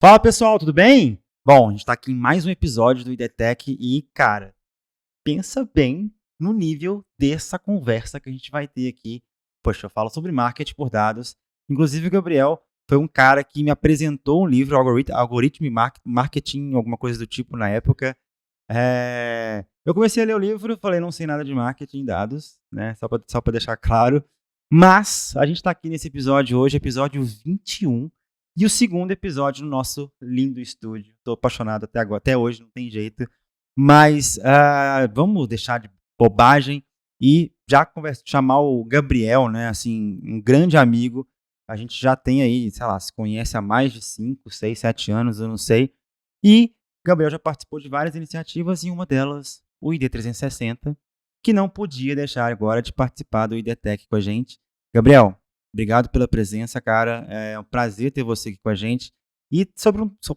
Fala pessoal, tudo bem? Bom, a gente tá aqui em mais um episódio do IDTech e, cara, pensa bem no nível dessa conversa que a gente vai ter aqui. Poxa, eu falo sobre marketing por dados. Inclusive, o Gabriel foi um cara que me apresentou um livro, Algoritmo e Marketing, alguma coisa do tipo na época. Eu comecei a ler o livro, falei, não sei nada de marketing e dados, né? Só pra deixar claro. Mas a gente tá aqui nesse episódio hoje, episódio 21. E o segundo episódio no nosso lindo estúdio. Tô apaixonado até agora, até hoje, não tem jeito. Mas vamos deixar de bobagem e já chamar o Gabriel, né? Assim, um grande amigo. A gente já tem aí, sei lá, se conhece há mais de 5, 6, 7 anos, eu não sei. E Gabriel já participou de várias iniciativas e uma delas, o ID 360, que não podia deixar agora de participar do IDTech com a gente. Gabriel, obrigado pela presença, cara. É um prazer ter você aqui com a gente. E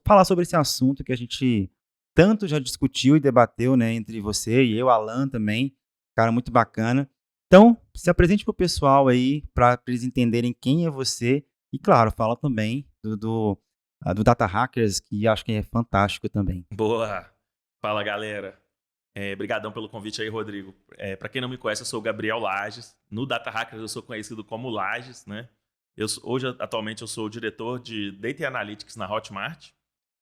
falar sobre esse assunto que a gente tanto já discutiu e debateu, né, entre você e eu, Alan também. Cara, muito bacana. Então, se apresente pro pessoal aí, para eles entenderem quem é você. E, claro, fala também do Data Hackers, que acho que é fantástico também. Boa! Fala, galera. Brigadão pelo convite aí, Rodrigo. Para quem não me conhece, eu sou o Gabriel Lages. No Data Hackers eu sou conhecido como Lages, né? Atualmente, eu sou o diretor de Data Analytics na Hotmart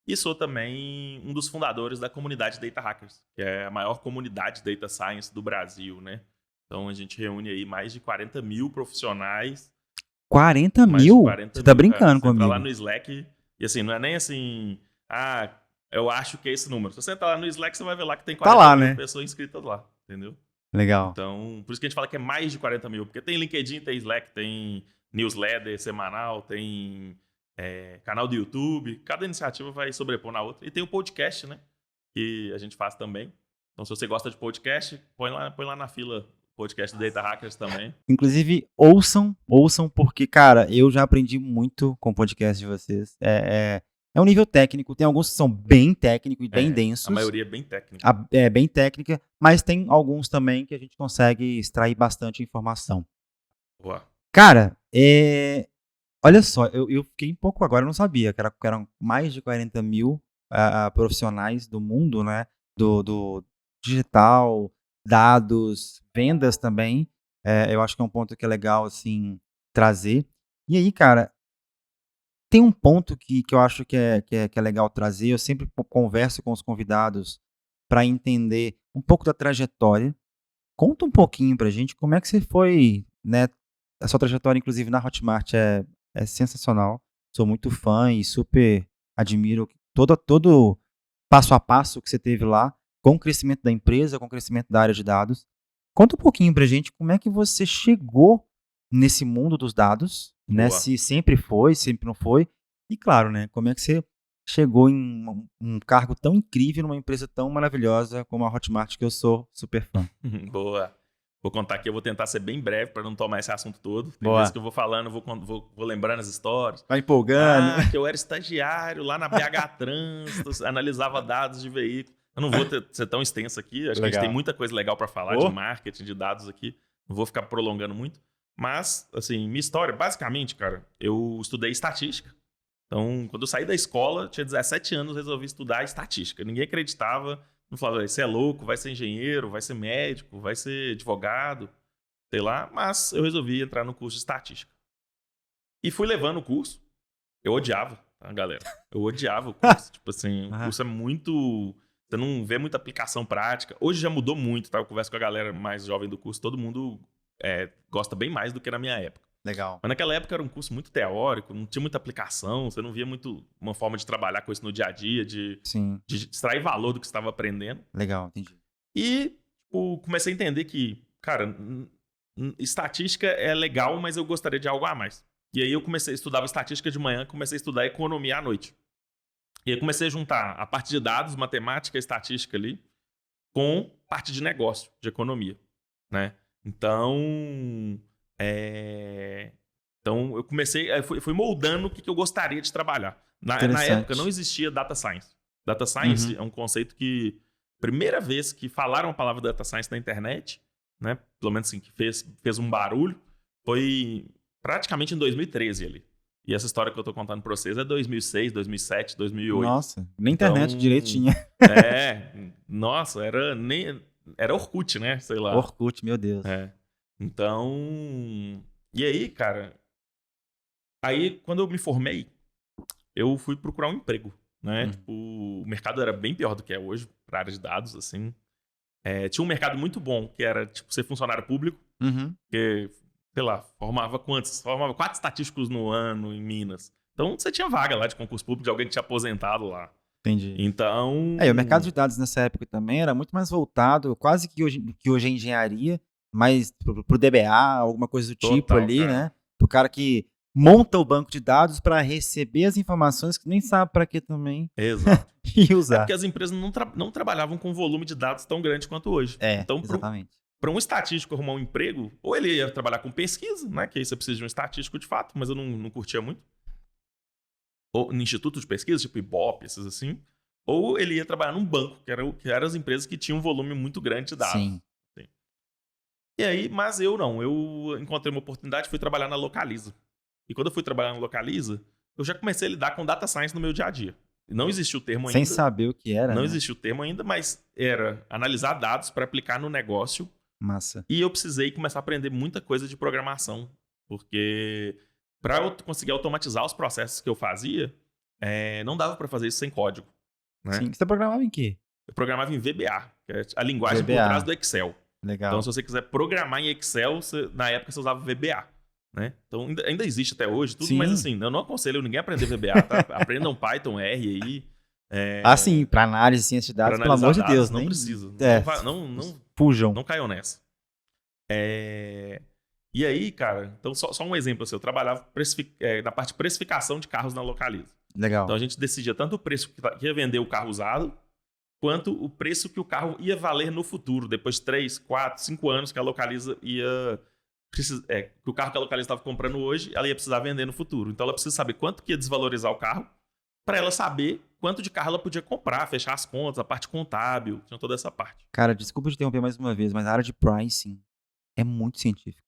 e sou também um dos fundadores da comunidade Data Hackers, que é a maior comunidade de Data Science do Brasil, né? Então, a gente reúne aí mais de 40 mil profissionais. 40 Mais de mil? 40 Você tá mil, cara. brincando Você entra lá comigo. no Slack e assim, não é nem assim, eu acho que é esse número. Se você entrar lá no Slack, você vai ver lá que tem Tá 40 lá, mil né? pessoas inscritas lá, entendeu? Legal. Então, por isso que a gente fala que é mais de 40 mil, porque tem LinkedIn, tem Slack, tem newsletter semanal, tem canal do YouTube, cada iniciativa vai sobrepor na outra. E tem o podcast, né, que a gente faz também. Então, se você gosta de podcast, põe lá na fila o podcast do Data Hackers também. Inclusive, ouçam, porque, cara, eu já aprendi muito com o podcast de vocês. É um nível técnico, tem alguns que são bem técnicos e bem densos. A maioria é bem técnica. É bem técnica, mas tem alguns também que a gente consegue extrair bastante informação. Boa. Cara, olha só, eu fiquei um pouco agora, eu não sabia que eram mais de 40 mil profissionais do mundo, né? Do digital, dados, vendas também. Eu acho que é um ponto que é legal, assim, trazer. E aí, cara, tem um ponto que eu acho que é legal trazer. Eu sempre converso com os convidados para entender um pouco da trajetória. Conta um pouquinho pra gente como é que você foi, né? A sua trajetória, inclusive, na Hotmart é sensacional. Sou muito fã e super admiro todo passo a passo que você teve lá, com o crescimento da empresa, com o crescimento da área de dados. Conta um pouquinho pra gente como é que você chegou nesse mundo dos dados, né? Boa. Se sempre foi, sempre não foi. E claro, né? Como é que você chegou em um cargo tão incrível numa empresa tão maravilhosa como a Hotmart, que eu sou super fã. Boa. Vou contar aqui, eu vou tentar ser bem breve para não tomar esse assunto todo. Tem Boa. vezes que eu vou falando, vou lembrando as histórias. Vai empolgando. Que eu era estagiário lá na BH Trânsito, analisava dados de veículo. Eu não vou ser tão extenso aqui, acho que a gente tem muita coisa legal para falar de marketing, de dados aqui. Não vou ficar prolongando muito. Mas, assim, minha história, basicamente, cara, eu estudei estatística. Então, quando eu saí da escola, tinha 17 anos, resolvi estudar estatística. Ninguém acreditava. Não falava, você é louco, vai ser engenheiro, vai ser médico, vai ser advogado, sei lá. Mas eu resolvi entrar no curso de estatística. E fui levando o curso. Eu odiava, tá, galera? Eu odiava o curso. Tipo assim, o curso é muito... Você não vê muita aplicação prática. Hoje já mudou muito, tá? Eu converso com a galera mais jovem do curso. Todo mundo gosta bem mais do que na minha época. Legal. Mas naquela época era um curso muito teórico, não tinha muita aplicação, você não via muito uma forma de trabalhar com isso no dia a dia, de extrair valor do que você estava aprendendo. Legal, entendi. E comecei a entender que, cara, estatística é legal, mas eu gostaria de algo a mais. E aí eu estudava estatística de manhã, comecei a estudar economia à noite. E aí comecei a juntar a parte de dados, matemática, estatística ali, com parte de negócio, de economia, né? Então eu comecei, fui moldando o que eu gostaria de trabalhar. Na época não existia data science. Data science é um conceito que, primeira vez que falaram a palavra data science na internet, né, pelo menos assim, que fez um barulho, foi praticamente em 2013 ali. E essa história que eu tô contando pra vocês é 2006, 2007, 2008. Nossa, nem internet direito tinha. Nossa, era Orkut, né? Sei lá. Orkut, meu Deus. Então, e aí, cara, quando eu me formei, eu fui procurar um emprego, né? Tipo, o mercado era bem pior do que é hoje, pra área de dados, assim. Tinha um mercado muito bom, que era, tipo, ser funcionário público, que, sei lá, formava 4 estatísticos no ano em Minas. Então, você tinha vaga lá de concurso público de alguém que tinha aposentado lá. Entendi. Então... o mercado de dados nessa época também era muito mais voltado, quase que hoje é engenharia, mas pro DBA, alguma coisa do tipo. Total, ali, cara. Né? Pro cara que monta o banco de dados para receber as informações que nem sabe para que também. Exato. E usar. Porque as empresas não trabalhavam com volume de dados tão grande quanto hoje. Então, exatamente. Para um estatístico arrumar um emprego, ou ele ia trabalhar com pesquisa, né? Que aí você precisa de um estatístico de fato, mas eu não curtia muito. Ou no instituto de pesquisa, tipo Ibope, esses assim. Ou ele ia trabalhar num banco, que eram as empresas que tinham um volume muito grande de dados. Sim. E aí, mas eu não. Eu encontrei uma oportunidade e fui trabalhar na Localiza. E quando eu fui trabalhar na Localiza, eu já comecei a lidar com data science no meu dia a dia. Não existia o termo ainda. Sem saber o que era. Não existia o termo ainda, mas era analisar dados para aplicar no negócio. Massa. E eu precisei começar a aprender muita coisa de programação. Porque para eu conseguir automatizar os processos que eu fazia, não dava para fazer isso sem código. Né? Sim. Você programava em quê? Eu programava em VBA, que é a linguagem por trás do Excel. Legal. Então, se você quiser programar em Excel, na época você usava VBA. Né? Então, ainda existe até hoje tudo, mas assim, eu não aconselho ninguém a aprender VBA, tá? Aprendam Python, R aí. Sim, para análise de ciência de dados, pelo amor de Deus. Não precisa. Não fujam. Não caiam nessa. E aí, cara, então só um exemplo assim, eu trabalhava na parte de precificação de carros na Localiza. Legal. Então a gente decidia tanto o preço que ia vender o carro usado, quanto o preço que o carro ia valer no futuro, depois de 3, 4, 5 anos que a Localiza que o carro que a Localiza estava comprando hoje, ela ia precisar vender no futuro. Então ela precisa saber quanto que ia desvalorizar o carro, para ela saber quanto de carro ela podia comprar, fechar as contas, a parte contábil, tinha toda essa parte. Cara, desculpa te interromper mais uma vez, mas a área de pricing é muito científica.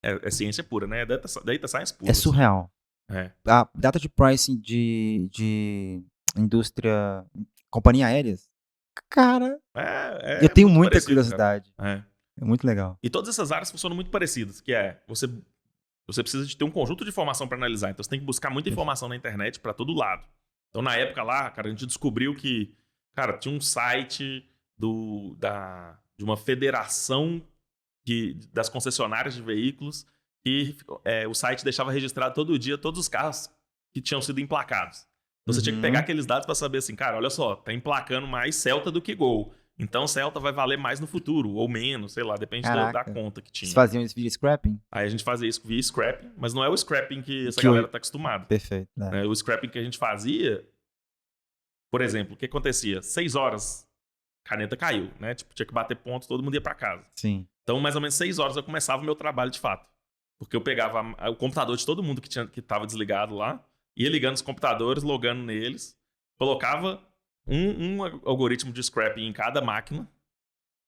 É ciência pura, né? É data science pura. É surreal. Assim. A data de pricing de indústria, companhia aéreas, cara, eu tenho muita parecido, curiosidade. É muito legal. E todas essas áreas funcionam muito parecidas, que você precisa de ter um conjunto de informação para analisar. Então você tem que buscar muita informação na internet para todo lado. Então na época lá, cara, a gente descobriu que, cara, tinha um site de uma federação das concessionárias de veículos e o site deixava registrado todo dia todos os carros que tinham sido emplacados. Então você tinha que pegar aqueles dados para saber assim, cara, olha só, tá emplacando mais Celta do que Gol. Então Celta vai valer mais no futuro, ou menos, sei lá, depende da conta que tinha. Vocês faziam isso via scrapping? Aí a gente fazia isso via scrapping, mas não é o scrapping que essa galera tá acostumada. Perfeito. O scrapping que a gente fazia, por exemplo, o que acontecia? 6 horas, caneta caiu, né? Tipo, tinha que bater ponto, todo mundo ia para casa. Sim. Então, mais ou menos 6 horas eu começava o meu trabalho de fato. Porque eu pegava o computador de todo mundo que tava desligado lá, ia ligando os computadores, logando neles, colocava um algoritmo de scrapping em cada máquina,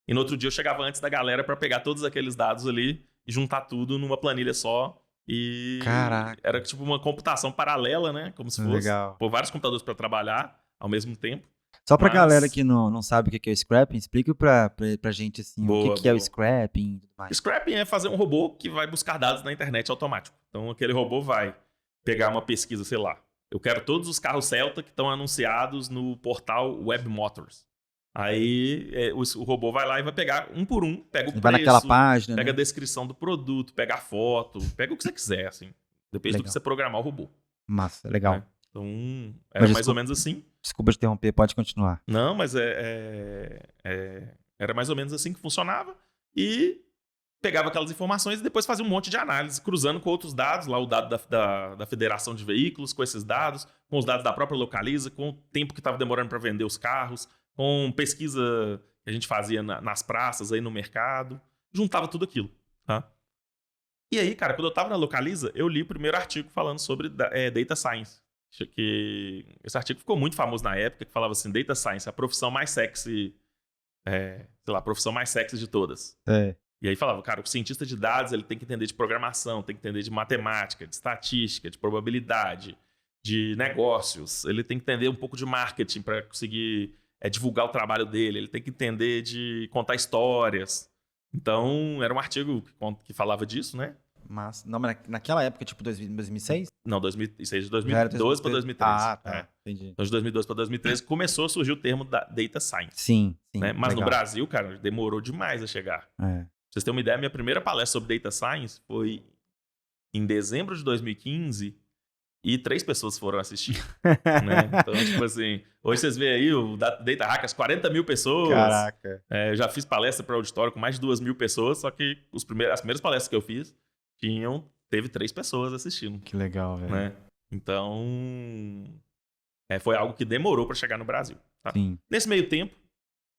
e no outro dia eu chegava antes da galera para pegar todos aqueles dados ali e juntar tudo numa planilha só. E caraca, era tipo uma computação paralela, né? Como se fosse. Legal. Pôr vários computadores para trabalhar ao mesmo tempo. Só pra galera que não sabe o que é o scrapping, explica pra gente assim, o que é o scrapping e tudo mais. Scrapping é fazer um robô que vai buscar dados na internet automático. Então aquele robô vai pegar uma pesquisa, sei lá. Eu quero todos os carros Celta que estão anunciados no portal Web Motors. Aí o robô vai lá e vai pegar um por um, pega o preço, vai naquela página, pega a descrição do produto, pega a foto, pega o que você quiser, assim. Depende do que você programar o robô. Massa, legal. Então, era mais ou menos assim. Desculpa te interromper, pode continuar. Não, mas era mais ou menos assim que funcionava. E pegava aquelas informações e depois fazia um monte de análise, cruzando com outros dados, lá o dado da Federação de Veículos, com esses dados, com os dados da própria Localiza, com o tempo que estava demorando para vender os carros, com pesquisa que a gente fazia nas praças, aí no mercado. Juntava tudo aquilo, tá? E aí, cara, quando eu estava na Localiza, eu li o primeiro artigo falando sobre Data Science. Que esse artigo ficou muito famoso na época, que falava assim, Data Science, a profissão mais sexy, sei lá, a profissão mais sexy de todas. E aí falava, cara, o cientista de dados ele tem que entender de programação, tem que entender de matemática, de estatística, de probabilidade, de negócios. Ele tem que entender um pouco de marketing para conseguir divulgar o trabalho dele. Ele tem que entender de contar histórias. Então, era um artigo que falava disso, né? Mas naquela época, tipo 2006? Não, 2006, de 2012 para 2013. Ah, tá. Entendi. Então, de 2012 para 2013, começou a surgir o termo Data Science. Sim. Né? Mas legal. No Brasil, cara, demorou demais a chegar. Pra vocês terem uma ideia, minha primeira palestra sobre Data Science foi em dezembro de 2015 e 3 pessoas foram assistir. Né? Então, tipo assim, hoje vocês veem aí o Data Hackers, 40 mil pessoas. Caraca. Eu já fiz palestra para auditório com mais de 2 mil pessoas, só que as primeiras palestras que eu fiz teve 3 pessoas assistindo. Que legal, velho. Né? Então, foi algo que demorou para chegar no Brasil. Tá? Sim. Nesse meio tempo,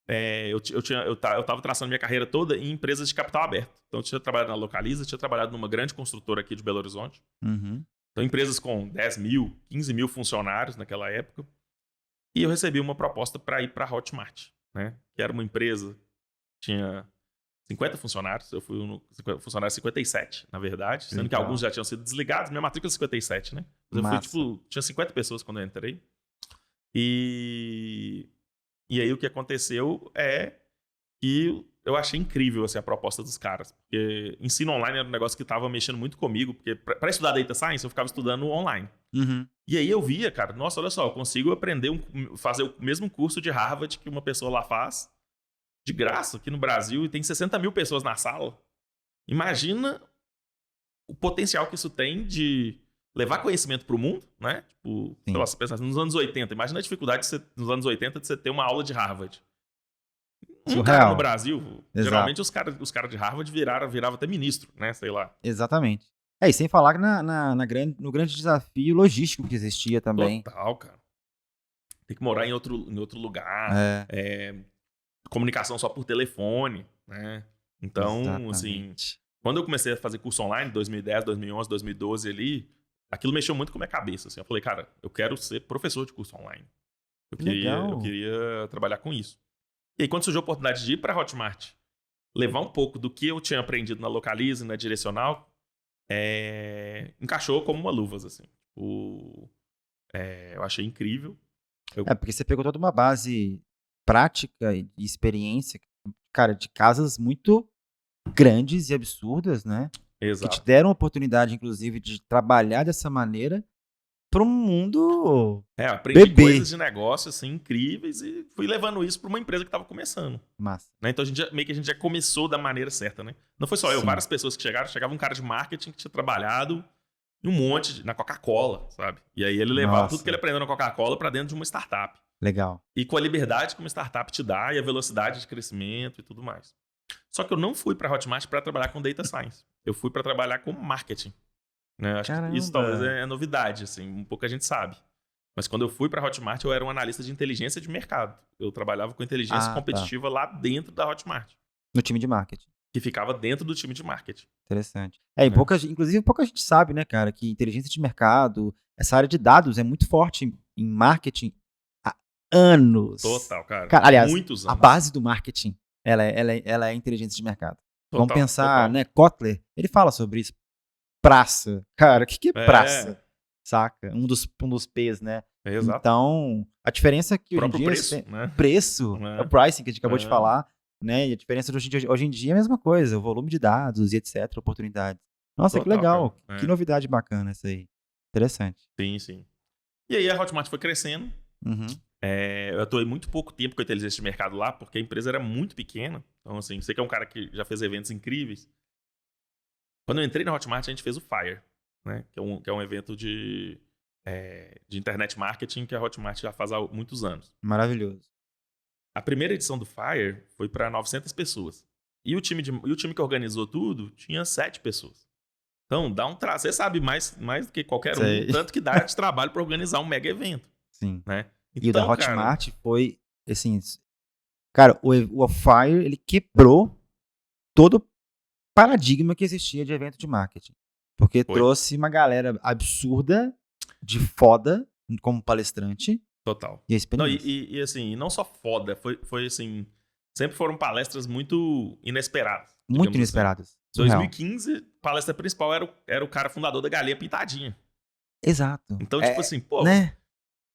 eu tava traçando minha carreira toda em empresas de capital aberto. Então, eu tinha trabalhado na Localiza, tinha trabalhado numa grande construtora aqui de Belo Horizonte. Uhum. Então, empresas com 10 mil, 15 mil funcionários naquela época. E eu recebi uma proposta para ir para a Hotmart, né? Que era uma empresa que tinha 50 funcionários. Eu fui no funcionário 57, na verdade. Sendo que alguns já tinham sido desligados. Minha matrícula é 57, né? Mas eu fui, tinha 50 pessoas quando eu entrei. E aí o que aconteceu é que eu achei incrível assim, a proposta dos caras. Porque ensino online era um negócio que estava mexendo muito comigo. Porque para estudar Data Science, eu ficava estudando online. Uhum. E aí eu via, cara, nossa, olha só, eu consigo fazer o mesmo curso de Harvard que uma pessoa lá faz, de graça, aqui no Brasil, e tem 60 mil pessoas na sala. Imagina o potencial que isso tem de levar conhecimento para o mundo, né? Tipo, sei lá, você pensa nos anos 80, imagina a dificuldade nos anos 80 de você ter uma aula de Harvard. Cara no Brasil, geralmente os caras de Harvard viravam até ministro, né? Sei lá. Exatamente. E sem falar que no grande desafio logístico que existia também. Total, cara. Tem que morar em outro lugar. Comunicação só por telefone, né? Então, exatamente. Assim, quando eu comecei a fazer curso online, 2010, 2011, 2012 ali, aquilo mexeu muito com a minha cabeça. Assim. Eu falei, cara, eu quero ser professor de curso online. Eu queria trabalhar com isso. E aí, quando surgiu a oportunidade de ir para a Hotmart, levar um pouco do que eu tinha aprendido na Localiza e na Direcional, encaixou como uma luva, assim. Eu achei incrível. Porque você pegou toda uma base prática e experiência, cara, de casas muito grandes e absurdas, né? Exato. Que te deram a oportunidade, inclusive, de trabalhar dessa maneira para um mundo aprendi coisas de negócio, assim, incríveis e fui levando isso para uma empresa que estava começando. Massa. Né? Então, a gente já começou da maneira certa, né? Não foi só eu, várias pessoas que chegaram. Chegava um cara de marketing que tinha trabalhado em um monte na Coca-Cola, sabe? E aí ele levava tudo que ele aprendeu na Coca-Cola para dentro de uma startup. Legal. E com a liberdade que uma startup te dá e a velocidade de crescimento e tudo mais. Só que eu não fui para a Hotmart para trabalhar com Data Science. Eu fui para trabalhar com marketing. Né? Acho que isso talvez é novidade, assim, um pouco a gente sabe. Mas quando eu fui para a Hotmart, eu era um analista de inteligência de mercado. Eu trabalhava com inteligência competitiva lá dentro da Hotmart. No time de marketing. Que ficava dentro do time de marketing. Interessante. Inclusive, pouca gente sabe, né, cara, que inteligência de mercado, essa área de dados é muito forte em marketing há anos. Total, cara. Aliás, muitos anos. A base do marketing, ela é inteligência de mercado. Total, vamos pensar, né, Kotler, ele fala sobre isso. Praça. Cara, o que é praça? Saca? Um dos P's, né? Exato. Então, a diferença é que hoje em dia... Preço, né? É o pricing que a gente acabou de falar, né? E a diferença de hoje em dia é a mesma coisa. O volume de dados e etc. Oportunidades. Nossa, total, que legal. Que novidade bacana essa aí. Interessante. Sim. E aí a Hotmart foi crescendo. Uhum. Eu atuei muito pouco tempo com a inteligência de mercado lá, porque a empresa era muito pequena. Então, assim, você que é um cara que já fez eventos incríveis. Quando eu entrei na Hotmart, a gente fez o Fire, né? Que é um evento de internet marketing que a Hotmart já faz há muitos anos. Maravilhoso. A primeira edição do Fire foi para 900 pessoas. E o time que organizou tudo tinha 7 pessoas. Então, dá um traço. Você sabe mais do que qualquer um, tanto que dá de trabalho para organizar um mega evento. Sim. Né? Então, e o da Hotmart foi, assim... Cara, o Fire, ele quebrou todo o paradigma que existia de evento de marketing. Porque trouxe uma galera absurda, de foda, como palestrante. Total. E a experiência. Não, assim, não só foda, foi assim... sempre foram palestras muito inesperadas. Muito inesperadas. Em 2015, a palestra principal era o cara fundador da Galinha Pintadinha. Exato. Então, tipo assim, pô, né?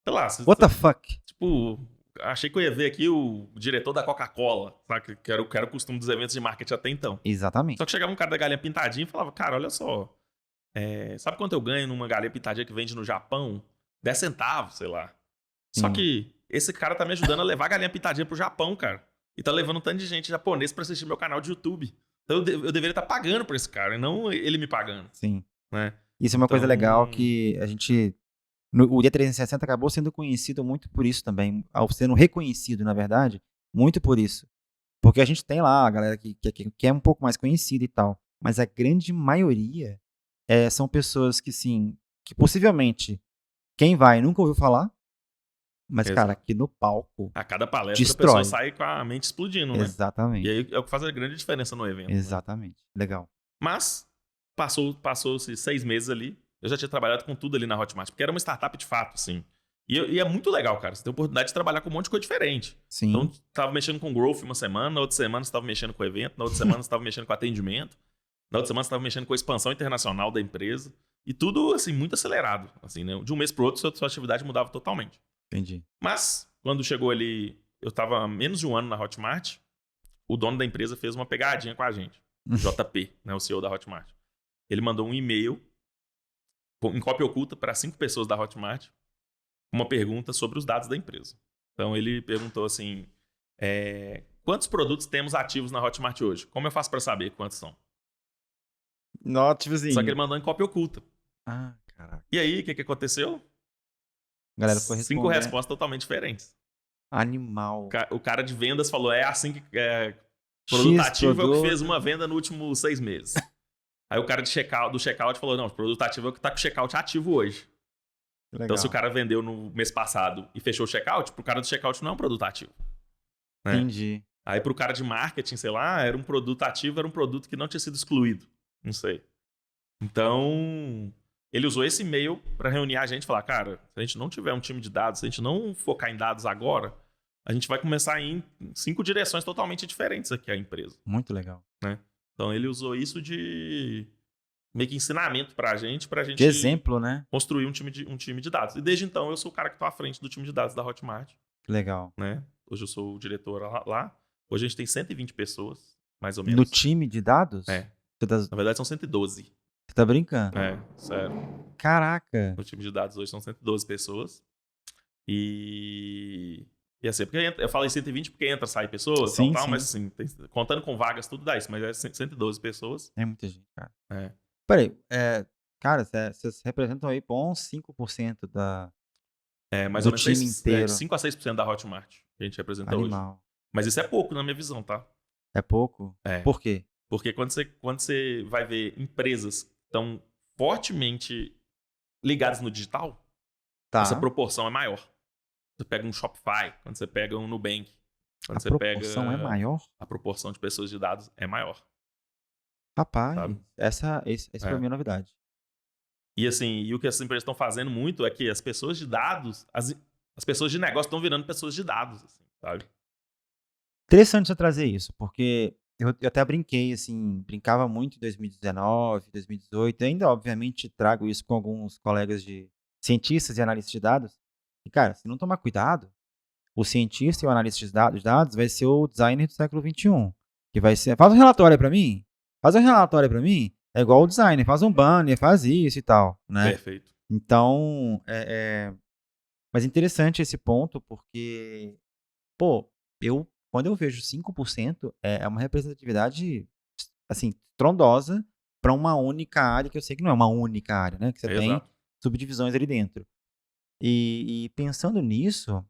Sei lá. What the fuck? Tipo, achei que eu ia ver aqui o diretor da Coca-Cola, sabe? Que era o costume dos eventos de marketing até então. Exatamente. Só que chegava um cara da Galinha Pintadinha e falava, cara, olha só, sabe quanto eu ganho numa galinha pintadinha que vende no Japão? 10 centavos, sei lá. Só que esse cara tá me ajudando a levar a galinha pintadinha pro Japão, cara. E tá levando um tanto de gente japonês pra assistir meu canal de YouTube. Então eu deveria estar pagando por esse cara, e não ele me pagando. Sim. Né? Isso é uma coisa legal que a gente... O D360 acabou sendo conhecido muito por isso também. Ao sendo reconhecido, na verdade, muito por isso. Porque a gente tem lá a galera que é um pouco mais conhecida e tal. Mas a grande maioria são pessoas que, sim, que possivelmente quem vai nunca ouviu falar. Mas, cara, aqui no palco. A cada palestra destrói. A pessoa sai com a mente explodindo, né? Exatamente. E aí é o que faz a grande diferença no evento. Exatamente. Né? Legal. Mas, passou-se 6 meses ali. Eu já tinha trabalhado com tudo ali na Hotmart, porque era uma startup de fato, assim. E é muito legal, cara. Você tem a oportunidade de trabalhar com um monte de coisa diferente. Sim. Então, tava mexendo com growth uma semana, na outra semana você tava mexendo com evento, na outra semana você tava mexendo com atendimento, na outra semana você tava mexendo com a expansão internacional da empresa. E tudo, assim, muito acelerado. Assim, né? De um mês pro outro, sua atividade mudava totalmente. Entendi. Mas, quando chegou ali, eu tava há menos de um ano na Hotmart, o dono da empresa fez uma pegadinha com a gente. JP, né, o CEO da Hotmart. Ele mandou um e-mail em cópia oculta para 5 pessoas da Hotmart, uma pergunta sobre os dados da empresa. Então ele perguntou assim, quantos produtos temos ativos na Hotmart hoje? Como eu faço para saber quantos são? Não, tipo assim. Só que ele mandou em cópia oculta. Ah, caraca. E aí, o que aconteceu? A galera foi responder. 5 respostas totalmente diferentes. Animal. O cara de vendas falou, assim que... produto ativo é o que fez uma venda no último 6 meses. Aí o cara do checkout falou, não, o produto ativo é o que tá com o checkout ativo hoje. Legal. Então se o cara vendeu no mês passado e fechou o checkout, pro cara do checkout não é um produto ativo. Né? Entendi. Aí pro cara de marketing, sei lá, era um produto ativo, era um produto que não tinha sido excluído. Não sei. Então, ele usou esse e-mail para reunir a gente e falar, cara, se a gente não tiver um time de dados, se a gente não focar em dados agora, a gente vai começar a ir em 5 direções totalmente diferentes aqui a empresa. Muito legal. Né? Então ele usou isso de meio que ensinamento pra gente de exemplo, né? Construir um time de dados. E desde então eu sou o cara que tô à frente do time de dados da Hotmart. Que legal. Né? Hoje eu sou o diretor lá. Hoje a gente tem 120 pessoas, mais ou menos. No time de dados? Na verdade são 112. Você tá brincando? Sério. Caraca. No time de dados hoje são 112 pessoas. E assim, porque eu falei 120 porque entra, sai pessoas, sim. Mas assim, contando com vagas, tudo dá isso, mas é 112 pessoas. É muita gente, cara. Peraí, cara, vocês representam aí bons 5% mais do ou menos time inteiro. 5 a 6% da Hotmart que a gente representa Animal. hoje. Mas isso é pouco na minha visão, tá? É pouco? Por quê? Porque quando você vai ver empresas que estão fortemente ligadas no digital, essa proporção é maior. Você pega um Shopify, quando você pega um Nubank. Quando a proporção é maior? A proporção de pessoas de dados é maior. Rapaz, essa foi a minha novidade. E assim, e o que essas empresas estão fazendo muito é que as pessoas de dados, as pessoas de negócio estão virando pessoas de dados, assim, sabe? Interessante você trazer isso, porque eu até brinquei, assim, brincava muito em 2019, 2018, ainda obviamente trago isso com alguns colegas de cientistas e analistas de dados. E, cara, se não tomar cuidado, o cientista e o analista de dados vai ser o designer do século XXI. Que vai ser, faz um relatório aí pra mim. É igual o designer, faz um banner, faz isso e tal, né? Perfeito. Então, mas interessante esse ponto, porque, pô, quando eu vejo 5%, é uma representatividade, assim, estrondosa para uma única área, que eu sei que não é uma única área, né? Que você tem subdivisões ali dentro. E pensando nisso,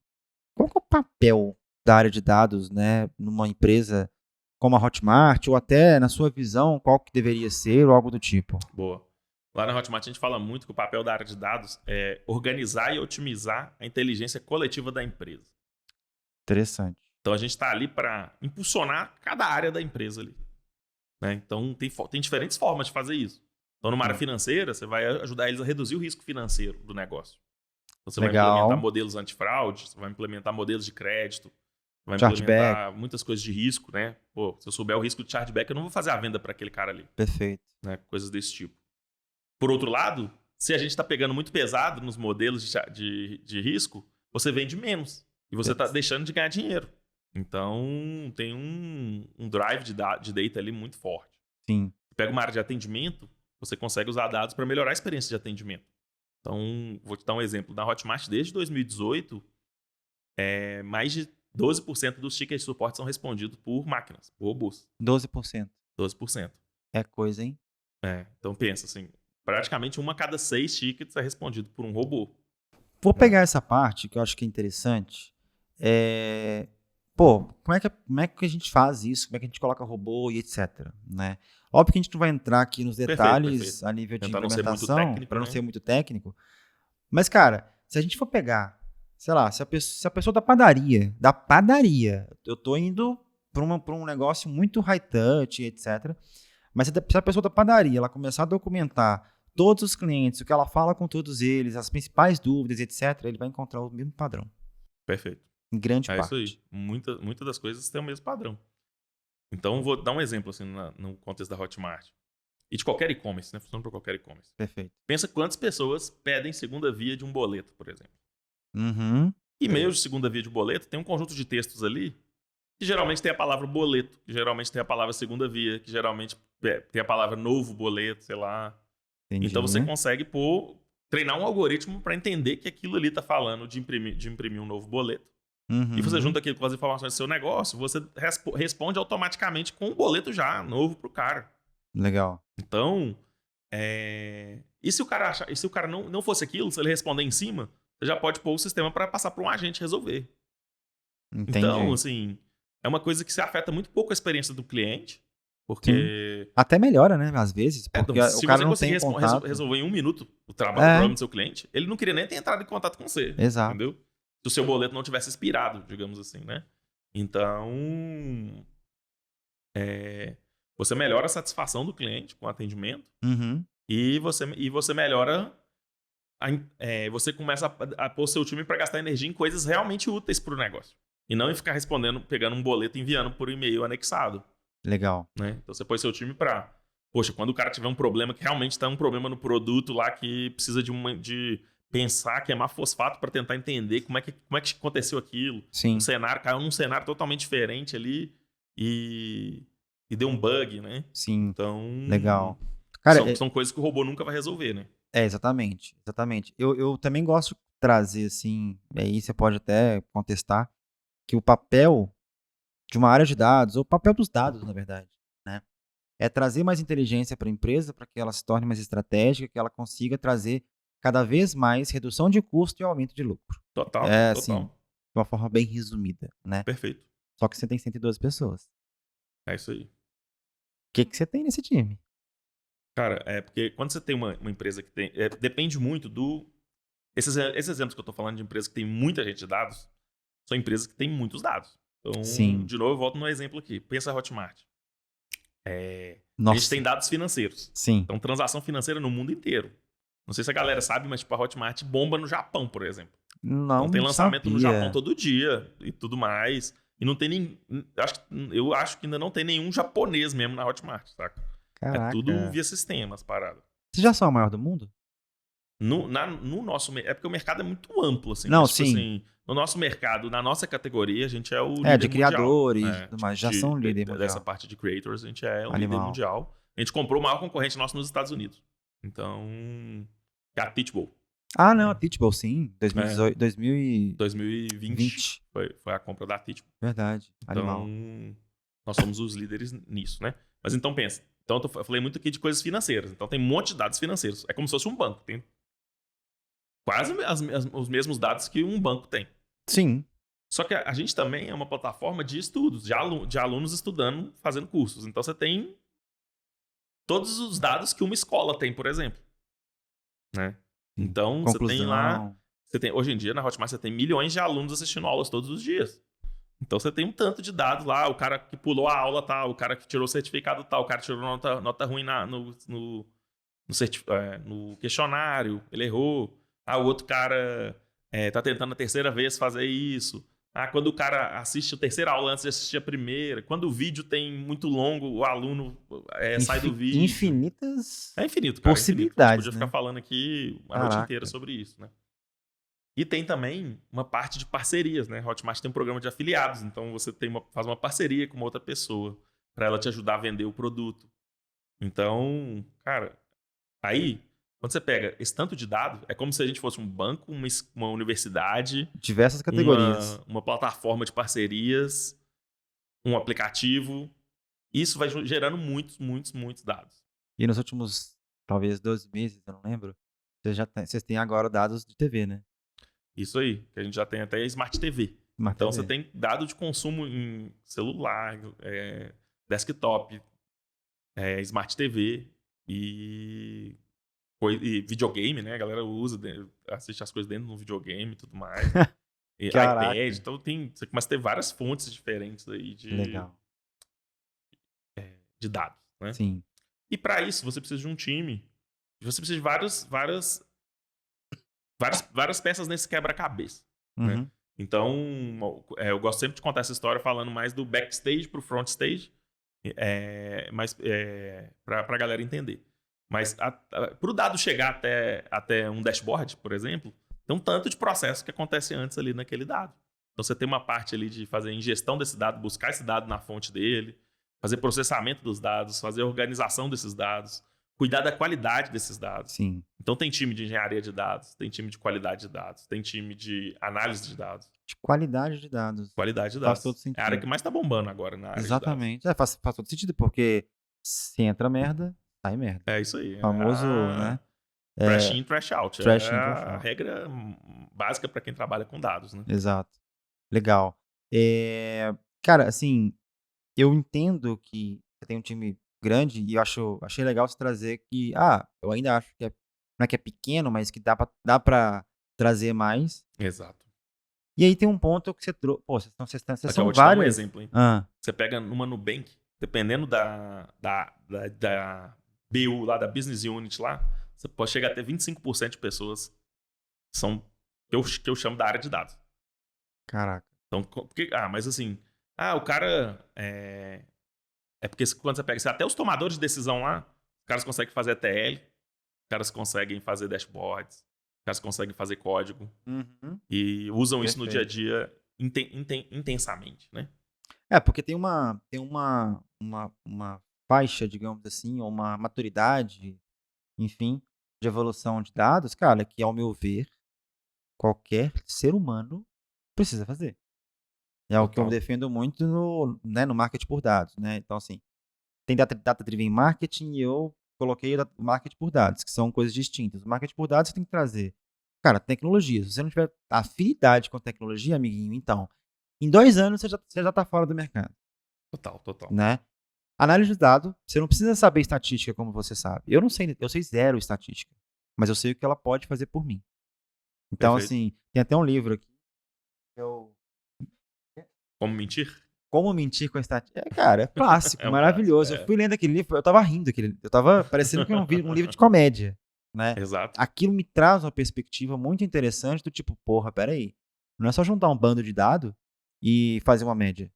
qual que é o papel da área de dados, né, numa empresa como a Hotmart, ou até, na sua visão, qual que deveria ser, ou algo do tipo? Boa. Lá na Hotmart a gente fala muito que o papel da área de dados é organizar e otimizar a inteligência coletiva da empresa. Interessante. Então a gente está ali para impulsionar cada área da empresa ali. Né? Então tem diferentes formas de fazer isso. Então numa área financeira, você vai ajudar eles a reduzir o risco financeiro do negócio. Então, você vai implementar modelos antifraude, você vai implementar modelos de crédito, vai implementar muitas coisas de risco, né? Pô, se eu souber o risco de chargeback, eu não vou fazer a venda para aquele cara ali. Perfeito. Né? Coisas desse tipo. Por outro lado, se a gente está pegando muito pesado nos modelos de risco, você vende menos. E você está deixando de ganhar dinheiro. Então, tem um drive de data ali muito forte. Sim. Pega uma área de atendimento, você consegue usar dados para melhorar a experiência de atendimento. Então, vou te dar um exemplo. Na Hotmart, desde 2018, mais de 12% dos tickets de suporte são respondidos por máquinas, por robôs. 12%. 12%. É coisa, hein? Então, pensa assim, praticamente 1 a cada 6 tickets é respondido por um robô. Vou pegar essa parte que eu acho que é interessante. Pô, como é que a gente faz isso? Como é que a gente coloca robô e etc, né? Óbvio que a gente não vai entrar aqui nos detalhes perfeito. A nível de implementação, para não ser muito técnico. Mas, cara, se a gente for pegar, sei lá, se a pessoa da padaria, eu tô indo para um negócio muito high touch, etc. Mas se a pessoa da padaria, ela começar a documentar todos os clientes, o que ela fala com todos eles, as principais dúvidas, etc., ele vai encontrar o mesmo padrão. Perfeito. Em grande parte. É isso aí. Muitas das coisas têm o mesmo padrão. Então, vou dar um exemplo assim, no contexto da Hotmart. E de qualquer e-commerce, né? Funciona para qualquer e-commerce. Perfeito. Pensa quantas pessoas pedem segunda via de um boleto, por exemplo. Uhum. E-mails de segunda via de boleto tem um conjunto de textos ali que geralmente tem a palavra boleto, que geralmente tem a palavra segunda via, que geralmente tem a palavra novo boleto, sei lá. Entendi. Então você consegue treinar um algoritmo para entender que aquilo ali está falando de imprimir um novo boleto. Uhum. E você junta aquilo com as informações do seu negócio, você responde automaticamente com um boleto já novo pro cara. Legal. Então, e se o cara não fosse aquilo, se ele responder em cima, você já pode pôr o sistema para passar para um agente resolver. Entendi. Então, assim, é uma coisa que se afeta muito pouco a experiência do cliente, porque... Sim. Até melhora, né, às vezes, porque se o cara você não tem contato. resolver em 1 minuto o problema do seu cliente, ele não queria nem ter entrado em contato com você. Exato. Entendeu? Se o seu boleto não tivesse expirado, digamos assim, né? Então, você melhora a satisfação do cliente com o atendimento. Uhum. E você melhora... você começa a pôr seu time para gastar energia em coisas realmente úteis para o negócio. E não em ficar pegando um boleto e enviando por e-mail anexado. Legal. Né? Então você põe seu time para... Poxa, quando o cara tiver um problema, que realmente está um problema no produto lá, que precisa de pensar, queimar fosfato para tentar entender como é que aconteceu aquilo. Sim. Caiu num cenário totalmente diferente ali e deu um bug, né? Sim. Então... Legal. Cara, são coisas que o robô nunca vai resolver, né? Exatamente. Eu também gosto de trazer, assim, aí você pode até contestar, que o papel de uma área de dados, ou o papel dos dados, na verdade, né, é trazer mais inteligência para a empresa, para que ela se torne mais estratégica, que ela consiga trazer cada vez mais redução de custo e aumento de lucro. Total. Assim, de uma forma bem resumida, né? Perfeito. Só que você tem 112 pessoas. É isso aí. O que você tem nesse time? Cara, porque quando você tem uma empresa que tem... depende muito do... Esses exemplos que eu tô falando de empresas que tem muita gente de dados, são empresas que têm muitos dados. Então, Sim. de novo, eu volto no exemplo aqui. Pensa a Hotmart. Nossa. A gente tem dados financeiros. Sim. Então, transação financeira no mundo inteiro. Não sei se a galera sabe, mas tipo, a Hotmart bomba no Japão, por exemplo. Não, então tem lançamento sabia. no Japão todo dia e tudo mais. E não tem nem... Eu acho que ainda não tem nenhum japonês mesmo na Hotmart, saca? Caraca. É tudo via sistema, as paradas. Vocês já são a maior do mundo? No nosso... É porque o mercado é muito amplo, assim. Não, mas, tipo, sim. assim, no nosso mercado, na nossa categoria, a gente é o líder de criadores e tudo mais. Já são líder mundial. Dessa parte de creators, a gente é o Animal. líder mundial. A gente comprou o maior concorrente nosso nos Estados Unidos. Então, é a Teachable. Ah, não, a Teachable, sim. 2020. Foi a compra da Teachable. Verdade. Animal. Então, nós somos os líderes nisso, né? Mas então pensa. Então, eu falei muito aqui de coisas financeiras. Então, tem um monte de dados financeiros. É como se fosse um banco. Tem quase os mesmos dados que um banco tem. Sim. Só que a gente também é uma plataforma de estudos, de alunos estudando, fazendo cursos. Então, você tem todos os dados que uma escola tem, por exemplo. Né? Então, Conclusão. Você tem lá... hoje em dia, na Hotmart, você tem milhões de alunos assistindo aulas todos os dias. Então, você tem um tanto de dados lá. O cara que pulou a aula tal, o cara que tirou o certificado tal, o cara que tirou nota ruim no questionário, ele errou. O outro cara tá tentando a terceira vez fazer isso. Quando o cara assiste a terceira aula antes de assistir a primeira. Quando o vídeo tem muito longo, o aluno sai do vídeo. Infinitas É infinito, cara. possibilidades, A gente podia né? ficar falando aqui a noite inteira sobre isso, né? E tem também uma parte de parcerias, né? Hotmart tem um programa de afiliados, então você faz uma parceria com uma outra pessoa para ela te ajudar a vender o produto. Então, cara, aí, quando você pega esse tanto de dado, é como se a gente fosse um banco, uma universidade, diversas categorias, uma plataforma de parcerias, um aplicativo. Isso vai gerando muitos dados. E nos últimos, talvez, 12 meses, eu não lembro, vocês têm agora dados de TV, né? Isso aí, que a gente já tem até Smart TV. Então você tem dado de consumo em celular, desktop, Smart TV e videogame, né? A galera assiste as coisas dentro do videogame e tudo mais. E iPad. Então você começa a ter várias fontes diferentes aí de dados, né? Sim. E para isso você precisa de um time. Você precisa de várias peças nesse quebra-cabeça, né? Então, eu gosto sempre de contar essa história falando mais do backstage pro front stage, pra galera entender. Mas pro dado chegar até um dashboard, por exemplo, tem um tanto de processo que acontece antes ali naquele dado. Então, você tem uma parte ali de fazer a ingestão desse dado, buscar esse dado na fonte dele, fazer processamento dos dados, fazer organização desses dados, cuidar da qualidade desses dados. Sim. Então tem time de engenharia de dados, tem time de qualidade de dados, tem time de análise de dados. De qualidade de dados. Qualidade de dados. Faz todo sentido. É a área que mais tá bombando agora na área Exatamente. De dados. Faz todo sentido, porque se entra merda, sai merda. É isso aí. O famoso, né? Trash in, trash out. Trash in, trash a out. regra básica para quem trabalha com dados, né? Exato. Legal. Cara, assim, eu entendo que você tem um time grande e eu achei legal você trazer que, eu ainda acho que não é que é pequeno, mas que dá pra trazer mais. Exato. E aí tem um ponto que você trouxe. Pô, vocês são vou te várias. dar um exemplo, hein? Você pega uma Nubank, dependendo da BU lá, da Business Unit lá, você pode chegar a ter 25% de pessoas que são que eu chamo da área de dados. Caraca. Então, mas assim, o cara porque quando você pega até os tomadores de decisão lá, os caras conseguem fazer ETL, os caras conseguem fazer dashboards, os caras conseguem fazer código e usam isso no dia a dia intensamente, né? Porque tem uma faixa, digamos assim, ou uma maturidade, enfim, de evolução de dados, cara, que ao meu ver, qualquer ser humano precisa fazer. É o que eu defendo muito no marketing por dados, né? Então, assim, tem data-driven marketing e eu coloquei o marketing por dados, que são coisas distintas. O marketing por dados você tem que trazer, cara, tecnologia. Se você não tiver afinidade com tecnologia, amiguinho, então, em 2 anos você já tá fora do mercado. Total. Né? Análise de dado, você não precisa saber estatística como você sabe. Eu sei zero estatística, mas eu sei o que ela pode fazer por mim. Então, assim, tem até um livro aqui. Como mentir? Como mentir com a estatística. Cara, é clássico, maravilhoso. Eu fui lendo aquele livro, eu tava rindo eu tava parecendo que eu um livro de comédia, né? Exato. Aquilo me traz uma perspectiva muito interessante do tipo, porra, peraí, não é só juntar um bando de dados e fazer uma média.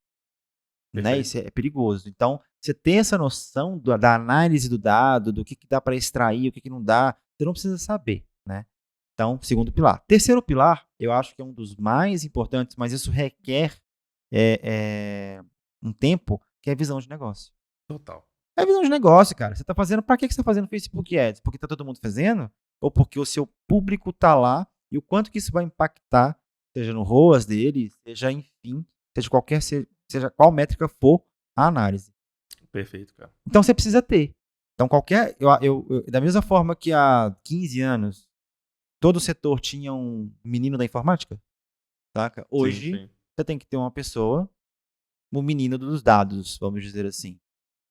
Né? Isso é perigoso. Então, você ter essa noção da análise do dado, do que dá para extrair, o que não dá, você não precisa saber, né? Então, segundo pilar. Terceiro pilar, eu acho que é um dos mais importantes, mas isso requer um tempo, que é a visão de negócio. Total. É a visão de negócio, cara. Você tá fazendo, pra que você tá fazendo Facebook Ads? Porque tá todo mundo fazendo? Ou porque o seu público tá lá e o quanto que isso vai impactar, seja no ROAS dele, seja, enfim, seja qual métrica for a análise. Perfeito, cara. Então você precisa ter. Então da mesma forma que há 15 anos todo o setor tinha um menino da informática, saca? Hoje sim. Você tem que ter uma pessoa, um menino dos dados, vamos dizer assim.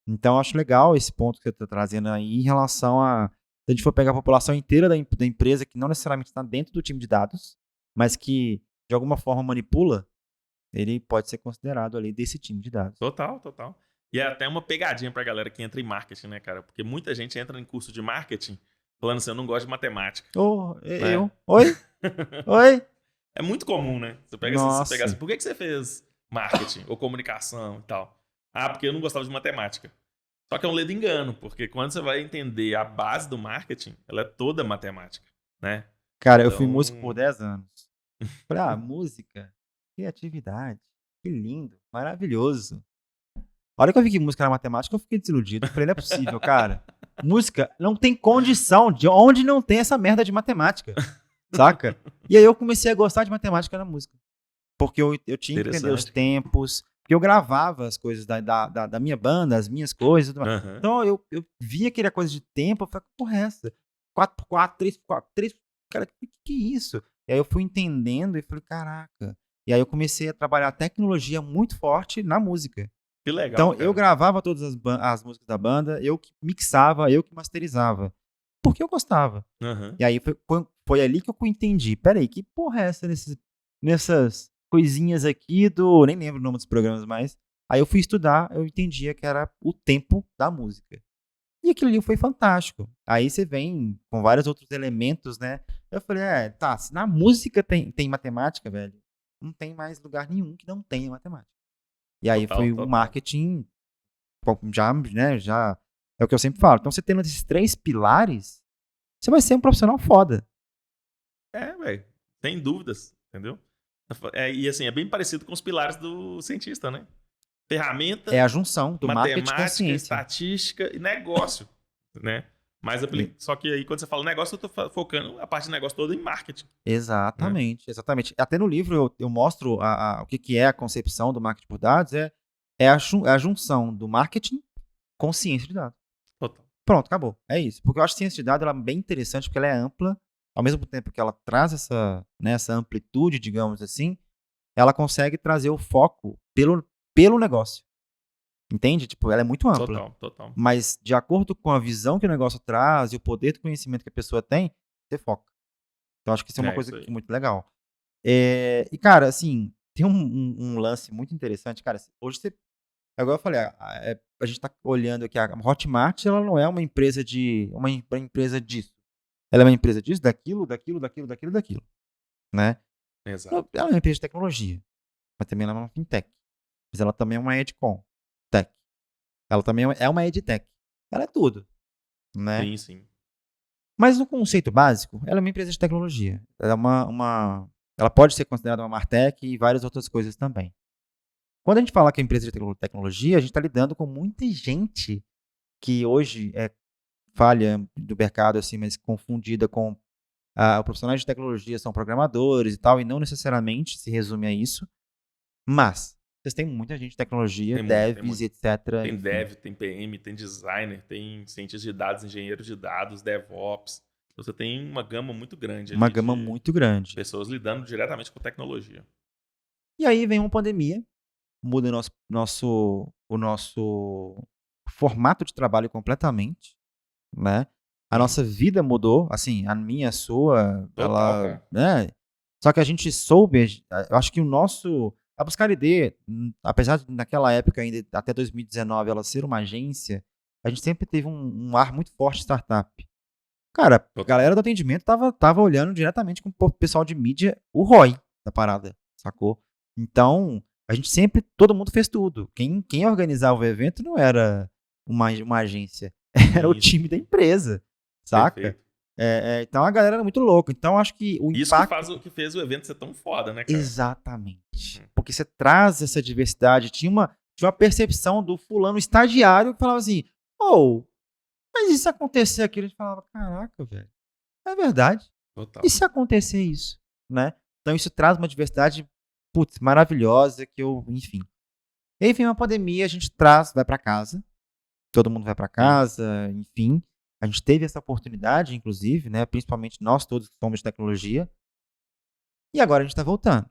Então acho legal esse ponto que você está trazendo aí em relação a se a gente for pegar a população inteira da empresa que não necessariamente está dentro do time de dados, mas que de alguma forma manipula, ele pode ser considerado ali desse time de dados. Total. E é até uma pegadinha pra galera que entra em marketing, né, cara? Porque muita gente entra em curso de marketing falando assim, eu não gosto de matemática. Eu? Oi? É muito comum, né? Você pega assim, você pega assim, por que você fez marketing ou comunicação e tal? Ah, porque eu não gostava de matemática. Só que é um ledo engano, porque quando você vai entender a base do marketing, ela é toda matemática, né? Cara, eu fui músico por Então, 10 anos. Falei, música, criatividade, que lindo, maravilhoso. A hora que eu vi que música era matemática, eu fiquei desiludido. Eu falei, não é possível, cara. Música não tem condição de onde não tem essa merda de matemática, saca? E aí eu comecei a gostar de matemática na música. Porque eu tinha que entender os interessante. tempos, porque eu gravava as coisas da minha banda, as minhas coisas. Tudo mais. Uhum. Então eu via aquela coisa de tempo, eu falei, que porra é essa? 4x4, 3x4, 3, cara, que é isso? E aí eu fui entendendo e falei, caraca. E aí eu comecei a trabalhar tecnologia muito forte na música. Que legal, Então cara. eu gravava todas as músicas da banda, eu que mixava, eu que masterizava. Porque eu gostava. Uhum. E aí foi ali que eu entendi. Peraí, que porra é essa nessas coisinhas aqui do. Nem lembro o nome dos programas mais. Aí eu fui estudar, eu entendia que era o tempo da música. E aquilo ali foi fantástico. Aí você vem com vários outros elementos, né? Eu falei, tá, se na música tem matemática, velho, não tem mais lugar nenhum que não tenha matemática. E aí foi o marketing, já é o que eu sempre falo. Então você tendo esses 3 pilares, você vai ser um profissional foda. Velho, sem dúvidas, entendeu? E assim, é bem parecido com os pilares do cientista, né? Ferramenta, É a junção do marketing com a matemática, ciência. estatística e negócio, né? Mas só que aí quando você fala negócio, eu tô focando a parte de negócio toda em marketing. Exatamente, né? Exatamente. Até no livro eu mostro o que é a concepção do marketing por dados, é a junção do marketing com ciência de dados. Total. Pronto, acabou. É isso. Porque eu acho que ciência de dados ela é bem interessante porque ela é ampla, ao mesmo tempo que ela traz essa amplitude, digamos assim, ela consegue trazer o foco pelo negócio. Entende? Tipo, ela é muito ampla. Total. Mas de acordo com a visão que o negócio traz e o poder do conhecimento que a pessoa tem, você foca. Então, acho que isso é uma coisa que é muito legal. E, cara, assim, tem um lance muito interessante. Cara, hoje você. Agora eu falei, a gente tá olhando aqui, a Hotmart, ela não é uma empresa uma empresa disso. Ela é uma empresa disso, daquilo, né? Exato. Ela é uma empresa de tecnologia, mas também ela é uma fintech. Mas ela também é uma edcom tech. Ela também é uma edtech. Ela é tudo, né? Sim, sim. Mas no conceito básico, ela é uma empresa de tecnologia. Ela ela pode ser considerada uma martech e várias outras coisas também. Quando a gente fala que é empresa de tecnologia, a gente está lidando com muita gente que hoje é falha do mercado, assim, mas confundida com os profissionais de tecnologia são programadores e tal, e não necessariamente se resume a isso. Mas vocês têm muita gente de tecnologia, devs, etc. Tem dev, tem PM, tem designer, tem cientista de dados, engenheiro de dados, DevOps. Você tem uma gama muito grande. Uma gama muito grande. Pessoas lidando diretamente com tecnologia. E aí vem uma pandemia, muda o nosso formato de trabalho completamente, né? A nossa vida mudou, assim, a minha, a sua, Total, né? Só que a gente soube, eu acho que a Buscar ID, apesar de naquela época ainda, até 2019, ela ser uma agência, a gente sempre teve um ar muito forte de startup. Cara, a galera do atendimento tava olhando diretamente com o pessoal de mídia, o ROI da parada, sacou? Então, todo mundo fez tudo. Quem organizava o evento não era uma agência, era o time da empresa, saca? Então a galera era muito louca. Então acho que o impacto... Isso que fez o evento ser tão foda, né, cara? Exatamente. Porque você traz essa diversidade. Tinha uma percepção do fulano estagiário que falava assim, mas e se acontecer aquilo? A gente falava, caraca, velho, é verdade. Total. E se acontecer isso, né? Então isso traz uma diversidade, maravilhosa, enfim. E aí vem uma pandemia, a gente vai para casa, todo mundo vai para casa, enfim. A gente teve essa oportunidade, inclusive, né? Principalmente nós todos que somos de tecnologia. E agora a gente tá voltando.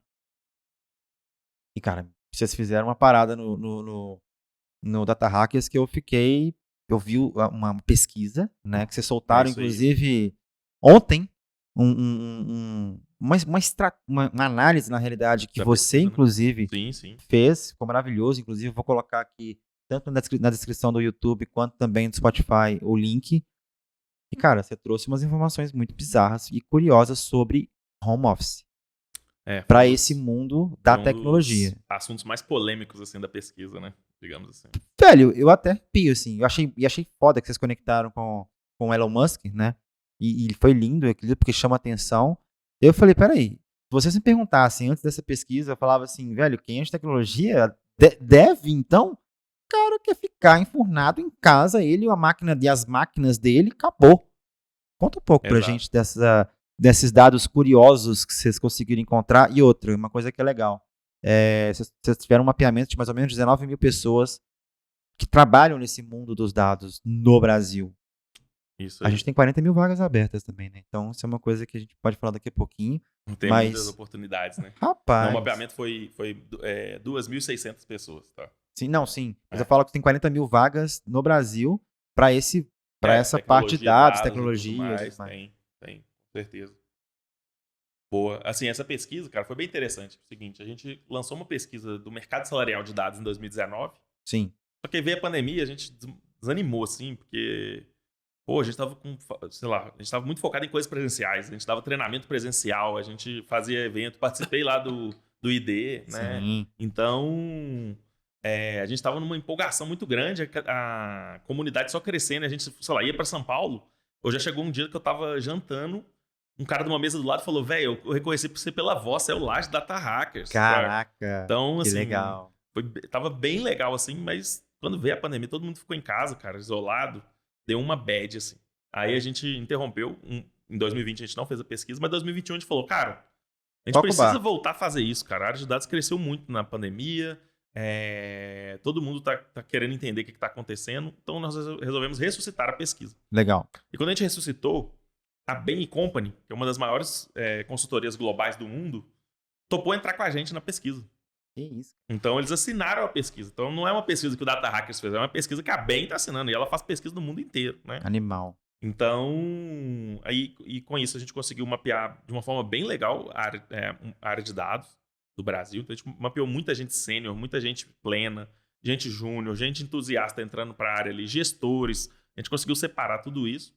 E, cara, vocês fizeram uma parada no Data Hackers que eu vi uma pesquisa, né? Que vocês soltaram, inclusive, ontem, uma análise, na realidade, que você, inclusive, fez. Ficou maravilhoso. Inclusive, vou colocar aqui, tanto na descrição do YouTube, quanto também do Spotify, o link. E, cara, você trouxe umas informações muito bizarras e curiosas sobre home office. para esse mundo da tecnologia. Dos assuntos mais polêmicos, assim, da pesquisa, né? Digamos assim. Velho, eu até arrepio, assim. Eu achei foda que vocês conectaram com o Elon Musk, né? E foi lindo aquilo, porque chama atenção. Eu falei, peraí, se vocês me perguntassem antes dessa pesquisa, eu falava assim, velho, quem é de tecnologia deve, então, cara quer ficar enfurnado em casa, ele e as máquinas dele, acabou. Conta um pouco pra gente desses dados curiosos que vocês conseguiram encontrar. E outra, uma coisa que é legal. Vocês tiveram um mapeamento de mais ou menos 19 mil pessoas que trabalham nesse mundo dos dados no Brasil. Isso aí. A gente tem 40 mil vagas abertas também, né? Então, isso é uma coisa que a gente pode falar daqui a pouquinho. Tem muitas oportunidades, né? Rapaz. O mapeamento foi 2.600 pessoas, tá? Sim, não, sim. Mas eu falo que tem 40 mil vagas no Brasil para essa parte de dados, tecnologia. Tem, com certeza. Boa. Assim, essa pesquisa, cara, foi bem interessante. É o seguinte, a gente lançou uma pesquisa do mercado salarial de dados em 2019. Sim. Só que veio a pandemia, a gente desanimou, assim, porque... Pô, a gente tava a gente tava muito focado em coisas presenciais. A gente dava treinamento presencial, a gente fazia evento, participei lá do ID, né? Sim. Então, a gente tava numa empolgação muito grande, a comunidade só crescendo, a gente, ia pra São Paulo. Eu já chegou um dia que eu tava jantando, um cara de uma mesa do lado falou, velho, eu reconheci você pela voz, você é o Laje Data Hackers. Caraca, cara. Então, assim, que legal. Tava bem legal, assim, mas quando veio a pandemia, todo mundo ficou em casa, cara, isolado. Deu uma bad, assim. Aí a gente interrompeu. Em 2020 a gente não fez a pesquisa, mas em 2021 a gente falou, cara, a gente precisa voltar a fazer isso, cara. A área de dados cresceu muito na pandemia. Todo mundo tá querendo entender o que tá acontecendo. Então nós resolvemos ressuscitar a pesquisa. Legal. E quando a gente ressuscitou, a Bain & Company, que é uma das maiores consultorias globais do mundo, topou entrar com a gente na pesquisa. Que isso. Então, eles assinaram a pesquisa. Então, não é uma pesquisa que o Data Hackers fez, é uma pesquisa que a Bain está assinando. E ela faz pesquisa no mundo inteiro, né? Animal. Então, e com isso, a gente conseguiu mapear de uma forma bem legal a área de dados do Brasil. Então, a gente mapeou muita gente sênior, muita gente plena, gente júnior, gente entusiasta entrando para a área ali, gestores. A gente conseguiu separar tudo isso.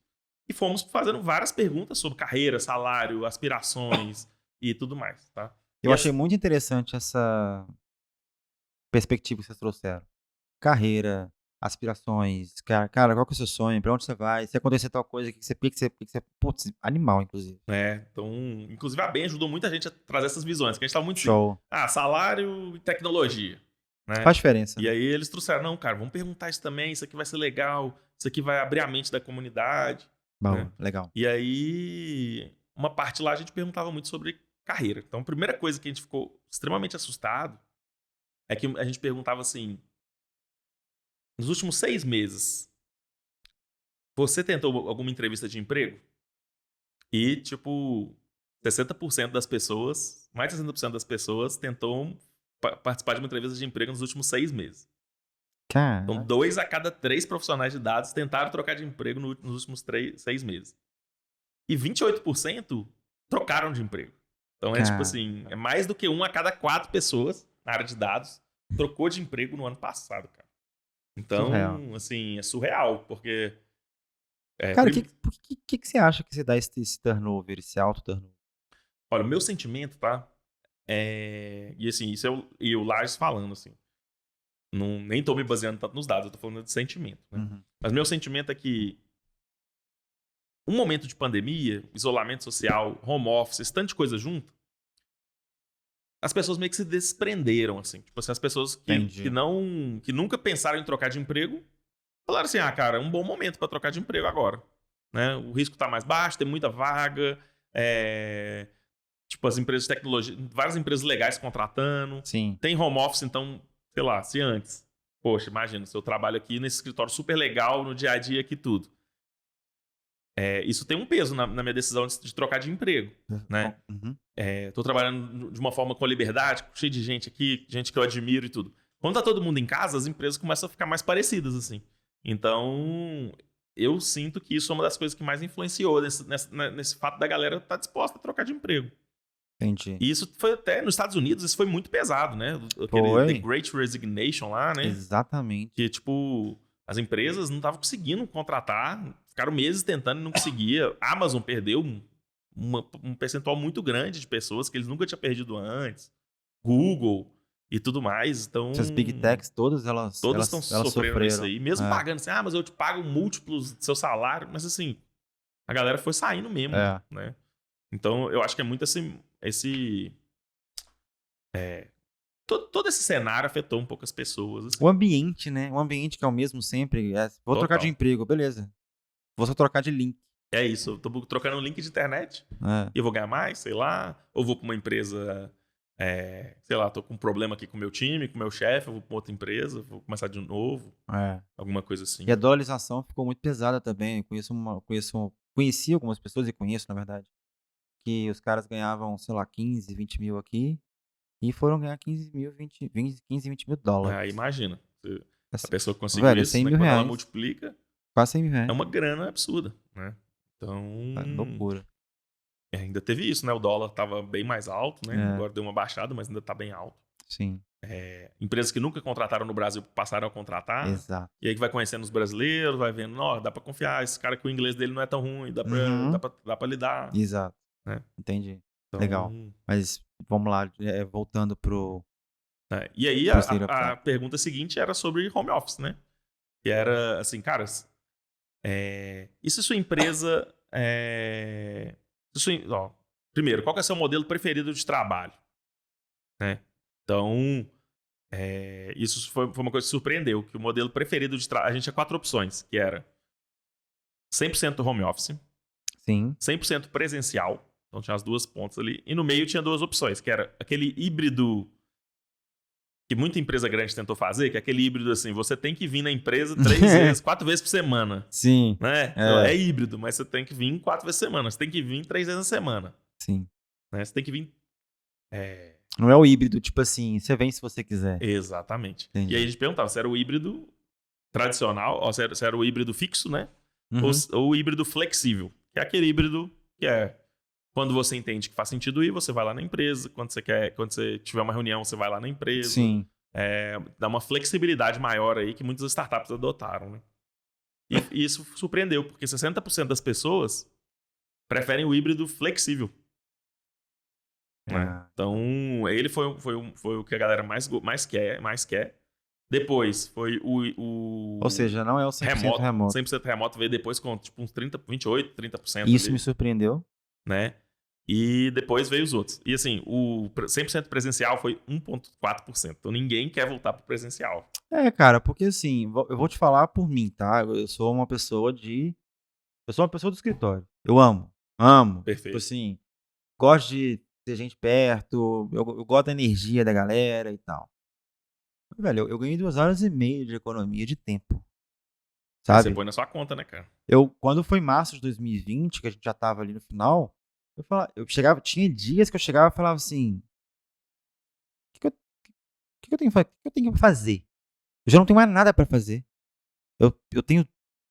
E fomos fazendo várias perguntas sobre carreira, salário, aspirações e tudo mais, tá? Eu achei muito interessante essa perspectiva que vocês trouxeram. Carreira, aspirações, cara, qual que é o seu sonho? Pra onde você vai? Se acontecer tal coisa, o que você... Putz, animal, inclusive. Então, inclusive a BEM ajudou muita gente a trazer essas visões, que a gente tava muito show. Salário e tecnologia. Né? Faz diferença. E aí eles trouxeram, não, cara, vamos perguntar isso também, isso aqui vai ser legal, isso aqui vai abrir a mente da comunidade. Bom, né? Legal. E aí, uma parte lá a gente perguntava muito sobre carreira. Então, a primeira coisa que a gente ficou extremamente assustado é que a gente perguntava assim, nos últimos 6 meses, você tentou alguma entrevista de emprego? E, tipo, 60% das pessoas, mais de 60% das pessoas tentou participar de uma entrevista de emprego nos últimos 6 meses. Caraca. Então, 2 a cada 3 profissionais de dados tentaram trocar de emprego nos últimos 6 meses. E 28% trocaram de emprego. Então, tipo assim, é mais do que 1 a cada 4 pessoas na área de dados trocou de emprego no ano passado, cara. Então, surreal. Assim, é surreal, porque... Cara, por que você acha que você dá esse turnover, esse auto-turnover? Olha, o meu sentimento, tá? E assim, isso é o Lages falando, assim. Nem tô me baseando tanto nos dados, eu tô falando de sentimento, né? Uhum. Mas meu sentimento é que um momento de pandemia, isolamento social, home office, esse tanto de coisa junto, as pessoas meio que se desprenderam, assim. Tipo assim, as pessoas que nunca pensaram em trocar de emprego, falaram assim, cara, é um bom momento para trocar de emprego agora. Né? O risco tá mais baixo, tem muita vaga, tipo, as empresas de tecnologia, várias empresas legais contratando. Sim. Tem home office, então, sei lá, se antes. Poxa, imagina, se eu trabalho aqui nesse escritório super legal, no dia a dia aqui tudo. Isso tem um peso na minha decisão de trocar de emprego, né? Uhum. Tô trabalhando de uma forma com liberdade, cheio de gente aqui, gente que eu admiro e tudo. Quando tá todo mundo em casa, as empresas começam a ficar mais parecidas, assim. Então, eu sinto que isso é uma das coisas que mais influenciou nesse fato da galera estar disposta a trocar de emprego. Entendi. E isso foi até nos Estados Unidos, isso foi muito pesado, né? Aquele The Great Resignation lá, né? Exatamente. Que, tipo, as empresas não estavam conseguindo contratar, ficaram meses tentando e não conseguia. A Amazon perdeu um percentual muito grande de pessoas que eles nunca tinham perdido antes. Google e tudo mais. Então, essas Big Techs, todas estão sofrendo isso aí. Mesmo É. pagando assim, mas eu te pago múltiplos do seu salário. Mas assim, a galera foi saindo mesmo, né? Então, eu acho que é muito todo esse cenário afetou um pouco as pessoas. Assim. O ambiente, né? O ambiente que é o mesmo sempre. Vou trocar de emprego, beleza. Vou só trocar de link. É isso, eu tô trocando um link de internet e eu vou ganhar mais, sei lá. Ou vou pra uma empresa, sei lá, tô com um problema aqui com o meu time, com o meu chefe, eu vou pra outra empresa, vou começar de novo. Alguma coisa assim. E a dolarização ficou muito pesada também. Conheci algumas pessoas e conheço, na verdade, que os caras ganhavam, sei lá, 15, 20 mil aqui e foram ganhar 15, 20 mil dólares. Imagina. Assim, a pessoa conseguiu isso, né, quando ela multiplica, quase 100 mil reais. É uma grana absurda, né? Então... loucura. Ainda teve isso, né? O dólar tava bem mais alto, né? Agora deu uma baixada, mas ainda tá bem alto. Sim. Empresas que nunca contrataram no Brasil passaram a contratar. Exato. E aí que vai conhecendo os brasileiros, vai vendo, dá pra confiar, esse cara que o inglês dele não é tão ruim, dá pra lidar. Exato. Né? Entendi. Então... Legal. Mas vamos lá, voltando pro... E aí a pergunta seguinte era sobre home office, né? Que era assim, cara, e se sua empresa... primeiro, qual que é o seu modelo preferido de trabalho? Né? Então, isso foi uma coisa que surpreendeu, que o modelo preferido de trabalho... A gente tinha 4 opções, que era 100% home office, sim, 100% presencial, então tinha as 2 pontas ali, e no meio tinha 2 opções, que era aquele híbrido que muita empresa grande tentou fazer, que é aquele híbrido assim, você tem que vir na empresa 3 vezes, 4 vezes por semana. Sim. Né? Então, é híbrido, mas você tem que vir 4 vezes por semana, você tem que vir 3 vezes na semana. Sim. Né? Você tem que vir... Não é o híbrido, tipo assim, você vem se você quiser. Exatamente. Entendi. E aí a gente perguntava se era o híbrido tradicional, ou se era o híbrido fixo, né? Ou o híbrido flexível, que é aquele híbrido que quando você entende que faz sentido ir, você vai lá na empresa. Quando você tiver uma reunião, você vai lá na empresa. Sim. Dá uma flexibilidade maior aí que muitas startups adotaram, né? E isso surpreendeu, porque 60% das pessoas preferem o híbrido flexível. Né? Então, ele foi o que a galera mais quer. Depois foi o... Ou seja, não é o 100% remoto. 100% remoto veio depois com tipo uns 28%, 30%. Isso ali, me surpreendeu. Né? E depois veio os outros. E assim, o 100% presencial foi 1,4%. Então ninguém quer voltar pro presencial. Cara, porque assim, eu vou te falar por mim, tá? Eu sou uma pessoa do escritório. Eu amo. Perfeito. Tipo assim, gosto de ter gente perto, eu gosto da energia da galera e tal. Velho, eu ganhei 2h30 de economia de tempo. Sabe? Você põe na sua conta, né, cara? Quando foi março de 2020, que a gente já tava ali no final, tinha dias que eu chegava e falava assim, o que eu tenho que fazer? Eu já não tenho mais nada pra fazer. Eu tenho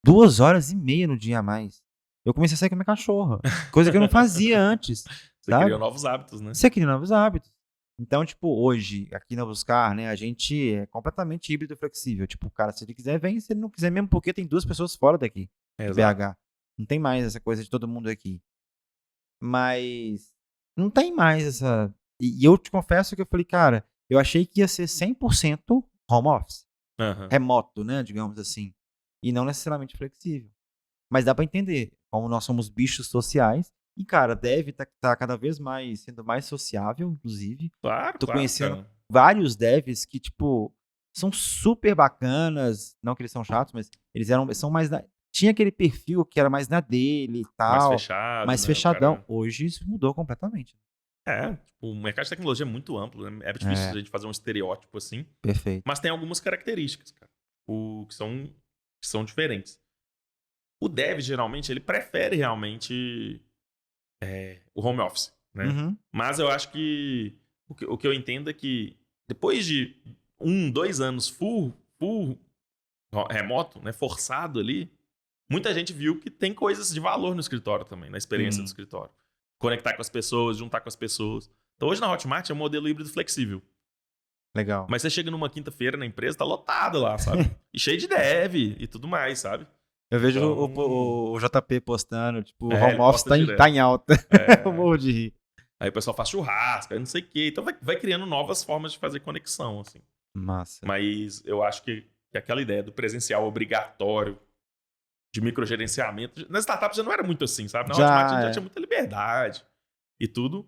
2h30 no dia a mais. Eu comecei a sair com a minha cachorra, coisa que eu não fazia antes. Você criou novos hábitos, né? Você cria novos hábitos. Então, tipo, hoje, aqui na Buscar, né, a gente é completamente híbrido e flexível. Tipo, cara, se ele quiser, vem. Se ele não quiser, mesmo porque tem 2 pessoas fora daqui. BH. Não tem mais essa coisa de todo mundo aqui. Mas não tem mais essa... E eu te confesso que eu falei, cara, eu achei que ia ser 100% home office. Remoto, né, digamos assim. E não necessariamente flexível. Mas dá pra entender, como nós somos bichos sociais. E, cara, deve estar cada vez mais sendo mais sociável, inclusive. Claro, Tô conhecendo vários devs que, tipo, são super bacanas. Não que eles são chatos, mas eles são mais... Tinha aquele perfil que era mais na dele e tal. Mais fechado. Mais né, fechadão. Cara... Hoje isso mudou completamente. O mercado de tecnologia é muito amplo, né? É difícil a gente fazer um estereótipo assim. Perfeito. Mas tem algumas características, cara, que são diferentes. O dev, geralmente, ele prefere realmente o home office, né? Mas eu acho que o que eu entendo é que depois de 2 anos full remoto, né, forçado ali, muita gente viu que tem coisas de valor no escritório também, na experiência do escritório. Conectar com as pessoas, juntar com as pessoas. Então hoje na Hotmart é um modelo híbrido flexível. Legal. Mas você chega numa quinta-feira na empresa, tá lotado lá, sabe? E cheio de dev e tudo mais, sabe? Eu vejo o JP postando, tipo, o home ele office posta tá em alta. É. Eu morro de rir. Aí o pessoal faz churrasco, aí não sei o quê. Então vai criando novas formas de fazer conexão, assim. Massa. Mas eu acho que aquela ideia do presencial obrigatório, de microgerenciamento, nas startups já não era muito assim, sabe? Na Hotmart a gente já tinha muita liberdade e tudo,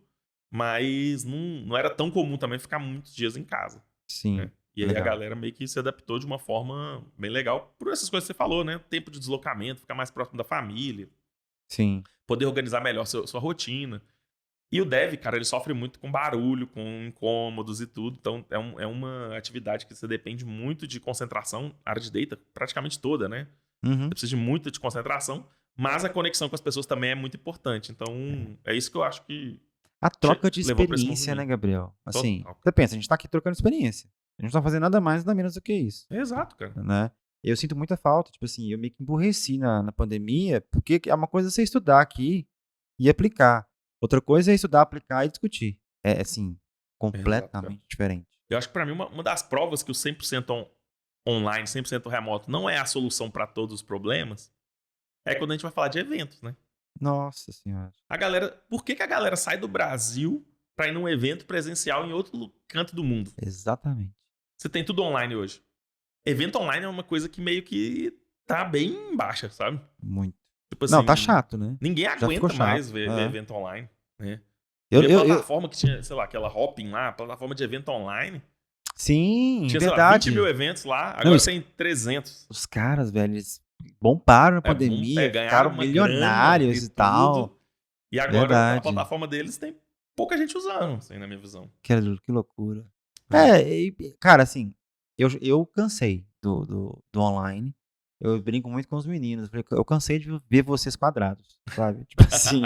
mas não era tão comum também ficar muitos dias em casa. Sim. Né? E aí a galera meio que se adaptou de uma forma bem legal por essas coisas que você falou, né? Tempo de deslocamento, ficar mais próximo da família. Sim. Poder organizar melhor sua rotina. E o dev, cara, ele sofre muito com barulho, com incômodos e tudo. Então, é uma atividade que você depende muito de concentração. A área de data, praticamente toda, né? Uhum. Você precisa de muita de concentração. Mas a conexão com as pessoas também é muito importante. Então, é isso que eu acho que a troca de levou pra esse experiência, né, Gabriel? Assim, Total. você pensa, a gente tá aqui trocando experiência. A gente não tá fazendo nada mais, nada menos do que isso. Exato, cara. Né? Eu sinto muita falta. Tipo assim, eu meio que emburreci na pandemia, porque é uma coisa você estudar aqui e aplicar. Outra coisa é estudar, aplicar e discutir. É, assim, completamente diferente. Eu acho que pra mim, uma das provas que o 100% online, 100% remoto não é a solução pra todos os problemas, é quando a gente vai falar de eventos, né? Nossa senhora. Por que a galera sai do Brasil pra ir num evento presencial em outro canto do mundo? Exatamente. Você tem tudo online hoje. Evento online é uma coisa que meio que tá bem baixa, sabe? Muito. Tipo assim, não, tá chato, né? Ninguém aguenta mais ver evento online, né? A plataforma que tinha, sei lá, aquela Hopin lá, a plataforma de evento online. Sim, tinha, verdade. Sei lá, 20 mil eventos lá, agora tem 300. Os caras, velho, eles bombaram na pandemia, ficaram milionários e tal. E agora a plataforma deles tem pouca gente usando, assim, na minha visão. Que loucura. Cara, assim, eu cansei do online. Eu brinco muito com os meninos. Eu cansei de ver vocês quadrados, sabe? Tipo assim,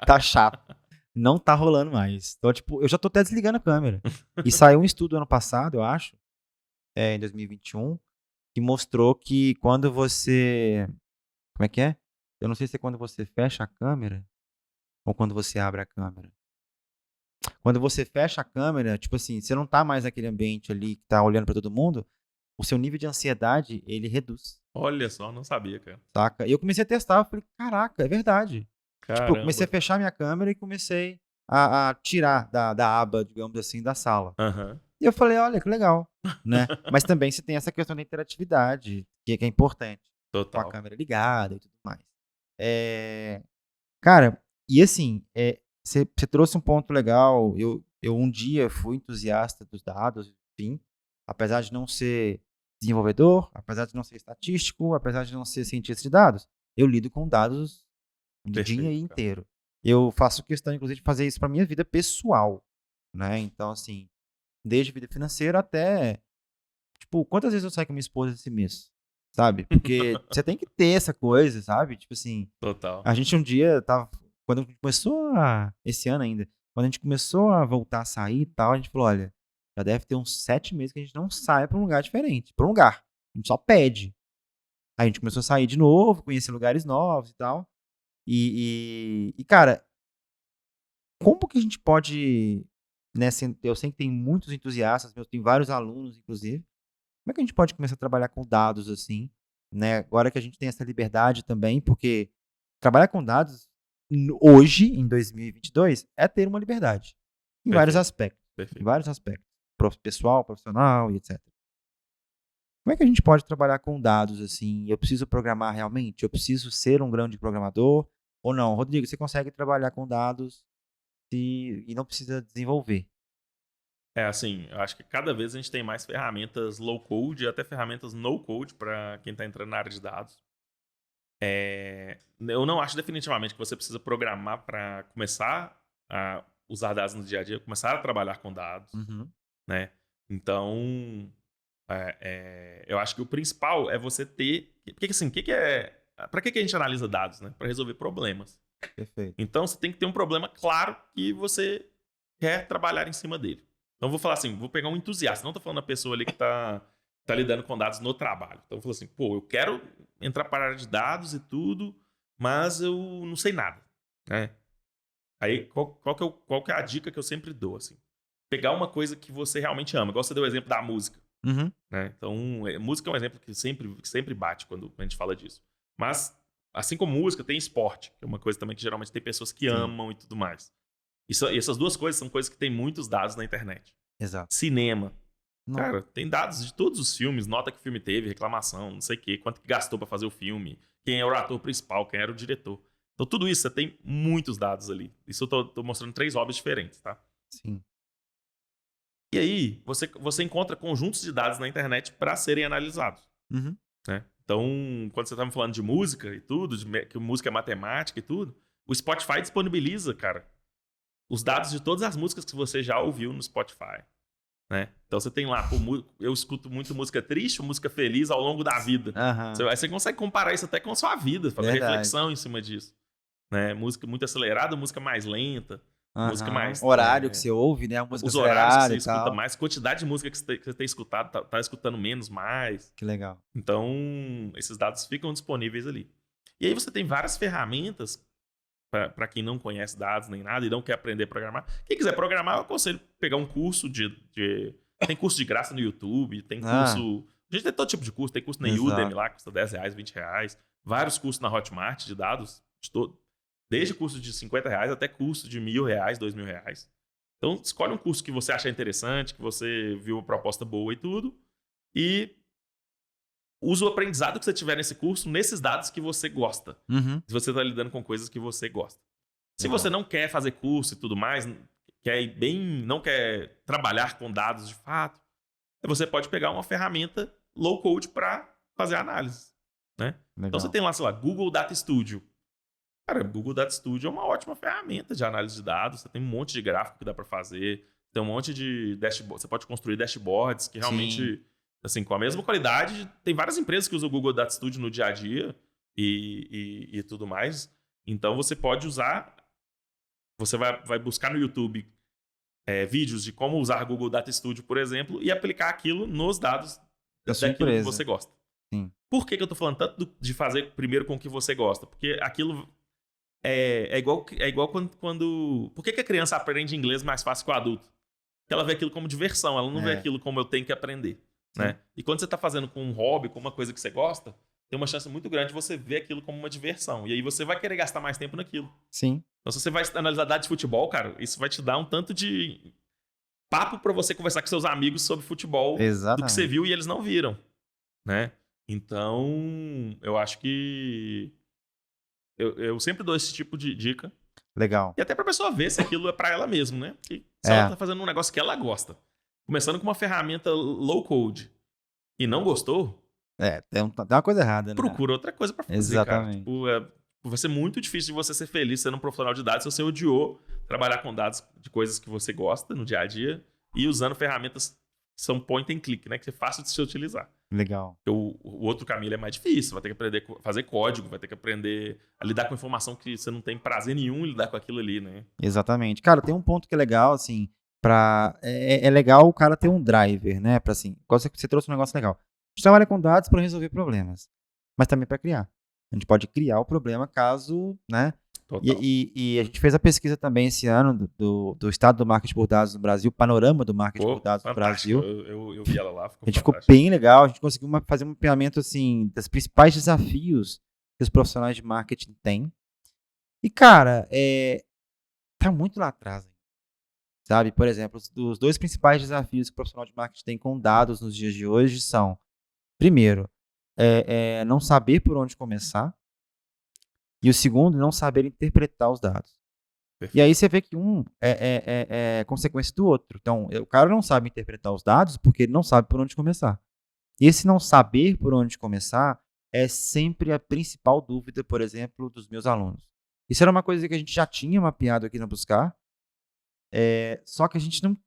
tá chato. Não tá rolando mais. Então, tipo, eu já tô até desligando a câmera. E saiu um estudo ano passado, eu acho, em 2021, que mostrou que quando você... Como é que é? Eu não sei se é quando você fecha a câmera ou quando você abre a câmera. Quando você fecha a câmera, tipo assim, você não tá mais naquele ambiente ali que tá olhando pra todo mundo, o seu nível de ansiedade, ele reduz. Olha só, não sabia, cara. Saca? E eu comecei a testar, eu falei, caraca, é verdade. Caramba. Tipo, eu comecei a fechar minha câmera e comecei a tirar da aba, digamos assim, da sala. Uhum. E eu falei, olha, que legal, né? Mas também você tem essa questão da interatividade, que é importante. Total. Com a câmera ligada e tudo mais. Cara, e assim, você trouxe um ponto legal. Eu um dia fui entusiasta dos dados, enfim, apesar de não ser desenvolvedor, apesar de não ser estatístico, apesar de não ser cientista de dados, eu lido com dados o dia inteiro. Eu faço questão, inclusive, de fazer isso para minha vida pessoal, né? Então, assim, desde vida financeira até, tipo, quantas vezes eu saio com minha esposa esse mês, sabe? Porque você tem que ter essa coisa, sabe? Tipo assim, total. A gente um dia tava, quando começou esse ano ainda, quando a gente começou a voltar a sair e tal, a gente falou, olha, já deve ter uns 7 meses que a gente não sai pra um lugar diferente, pra um lugar, a gente só pede. Aí a gente começou a sair de novo, conhecer lugares novos e tal, e cara, como que a gente pode, né, eu sei que tem muitos entusiastas, tem vários alunos, inclusive, como é que a gente pode começar a trabalhar com dados assim, né, agora que a gente tem essa liberdade também, porque trabalhar com dados hoje, em 2022, é ter uma liberdade. Em vários aspectos. Em vários aspectos. Pessoal, profissional e etc. Como é que a gente pode trabalhar com dados assim? Eu preciso programar realmente? Eu preciso ser um grande programador? Ou não? Rodrigo, você consegue trabalhar com dados e não precisa desenvolver? Assim, eu acho que cada vez a gente tem mais ferramentas low code e até ferramentas no code para quem está entrando na área de dados. Eu não acho definitivamente que você precisa programar para começar a usar dados no dia a dia, começar a trabalhar com dados, né? Então, eu acho que o principal é você ter... Porque assim, para que a gente analisa dados, né? Para resolver problemas. Perfeito. Então, você tem que ter um problema claro que você quer trabalhar em cima dele. Então, vou falar assim, vou pegar um entusiasta. Não estou falando a pessoa ali que está lidando com dados no trabalho. Então, eu falo assim, eu quero entrar para a área de dados e tudo, mas eu não sei nada, né? Aí, qual que é a dica que eu sempre dou, assim? Pegar uma coisa que você realmente ama. Igual você deu o exemplo da música. Né? Então, música é um exemplo que sempre bate quando a gente fala disso. Mas, assim como música, tem esporte, que é uma coisa também que geralmente tem pessoas que amam e tudo mais. E essas duas coisas são coisas que tem muitos dados na internet. Exato. Cinema. Não. Cara, tem dados de todos os filmes, nota que o filme teve, reclamação, não sei o quê, quanto que gastou pra fazer o filme, quem é o ator principal, quem era o diretor. Então, tudo isso, você tem muitos dados ali. Isso eu tô mostrando 3 hobbies diferentes, tá? Sim. E aí, você encontra conjuntos de dados na internet para serem analisados. Uhum. Né? Então, quando você estava falando de música e tudo, que música é matemática e tudo, o Spotify disponibiliza, cara, os dados de todas as músicas que você já ouviu no Spotify. Né? Então você tem lá, eu escuto muito música triste, música feliz ao longo da vida. Uhum. Aí você consegue comparar isso até com a sua vida, fazer reflexão em cima disso. Né? Música muito acelerada, música mais lenta. Música mais... horário que você ouve, né? A música os horários que você escuta tal. Mais, quantidade de música que você tem escutado, tá escutando menos, mais. Que legal. Então, esses dados ficam disponíveis ali. E aí você tem várias ferramentas para quem não conhece dados nem nada e não quer aprender a programar. Quem quiser programar, eu aconselho pegar um curso tem curso de graça no YouTube, tem curso... A gente tem todo tipo de curso, tem curso na Udemy lá, que custa R$10, R$20. Vários cursos na Hotmart de dados, desde curso de R$50 até curso de R$1.000, R$2.000. Então, escolhe um curso que você acha interessante, que você viu uma proposta boa e tudo, e usa o aprendizado que você tiver nesse curso nesses dados que você gosta. Uhum. Se você está lidando com coisas que você gosta. Se você não quer fazer curso e tudo mais, não quer trabalhar com dados de fato, você pode pegar uma ferramenta low code para fazer análise. Né? Então você tem lá, sei lá, Google Data Studio. Cara, Google Data Studio é uma ótima ferramenta de análise de dados. Você tem um monte de gráfico que dá para fazer. Tem um monte de dashboard. Você pode construir dashboards que realmente, assim, com a mesma qualidade. Tem várias empresas que usam o Google Data Studio no dia a dia e tudo mais. Então você pode usar. Você vai buscar no YouTube vídeos de como usar Google Data Studio, por exemplo, e aplicar aquilo nos dados daquilo que você gosta. Sim. Por que eu tô falando tanto de fazer primeiro com o que você gosta? Porque aquilo é igual quando... Por que a criança aprende inglês mais fácil que o adulto? Porque ela vê aquilo como diversão, ela não vê aquilo como eu tenho que aprender. Né? E quando você tá fazendo com um hobby, com uma coisa que você gosta, tem uma chance muito grande de você ver aquilo como uma diversão. E aí você vai querer gastar mais tempo naquilo. Sim. Então, se você vai analisar dados de futebol, cara, isso vai te dar um tanto de papo para você conversar com seus amigos sobre futebol. Exatamente. Do que você viu e eles não viram. Né? Então, eu acho que eu sempre dou esse tipo de dica. Legal. E até pra pessoa ver se aquilo é pra ela mesmo, né? Porque se ela tá fazendo um negócio que ela gosta, começando com uma ferramenta low code e não gostou... tem uma coisa errada, né? Procura outra coisa pra fazer, Exatamente. cara. Vai ser muito difícil de você ser feliz sendo um profissional de dados se você odiou trabalhar com dados de coisas que você gosta no dia a dia e usando ferramentas que são point and click, né? Que é fácil de se utilizar. Legal. O outro caminho é mais difícil. Vai ter que aprender a fazer código, vai ter que aprender a lidar com informação que você não tem prazer nenhum em lidar com aquilo ali, né? Exatamente. Cara, tem um ponto que é legal, assim, é legal o cara ter um driver, né? Pra, assim, você trouxe um negócio legal. A gente trabalha com dados para resolver problemas, mas também para criar. A gente pode criar o problema caso, né? E a gente fez a pesquisa também esse ano do estado do marketing por dados no Brasil, panorama do marketing por dados no Brasil. Eu vi ela lá, a gente ficou bem legal, a gente conseguiu fazer um mapeamento assim, dos principais desafios que os profissionais de marketing têm. E, cara, tá muito lá atrás. Sabe? Por exemplo, os 2 principais desafios que o profissional de marketing tem com dados nos dias de hoje são, primeiro, não saber por onde começar. E o segundo, não saber interpretar os dados. Perfeito. E aí você vê que um é consequência do outro. Então, o cara não sabe interpretar os dados porque ele não sabe por onde começar. E esse não saber por onde começar é sempre a principal dúvida, por exemplo, dos meus alunos. Isso era uma coisa que a gente já tinha mapeado aqui no Buscar, só que a gente não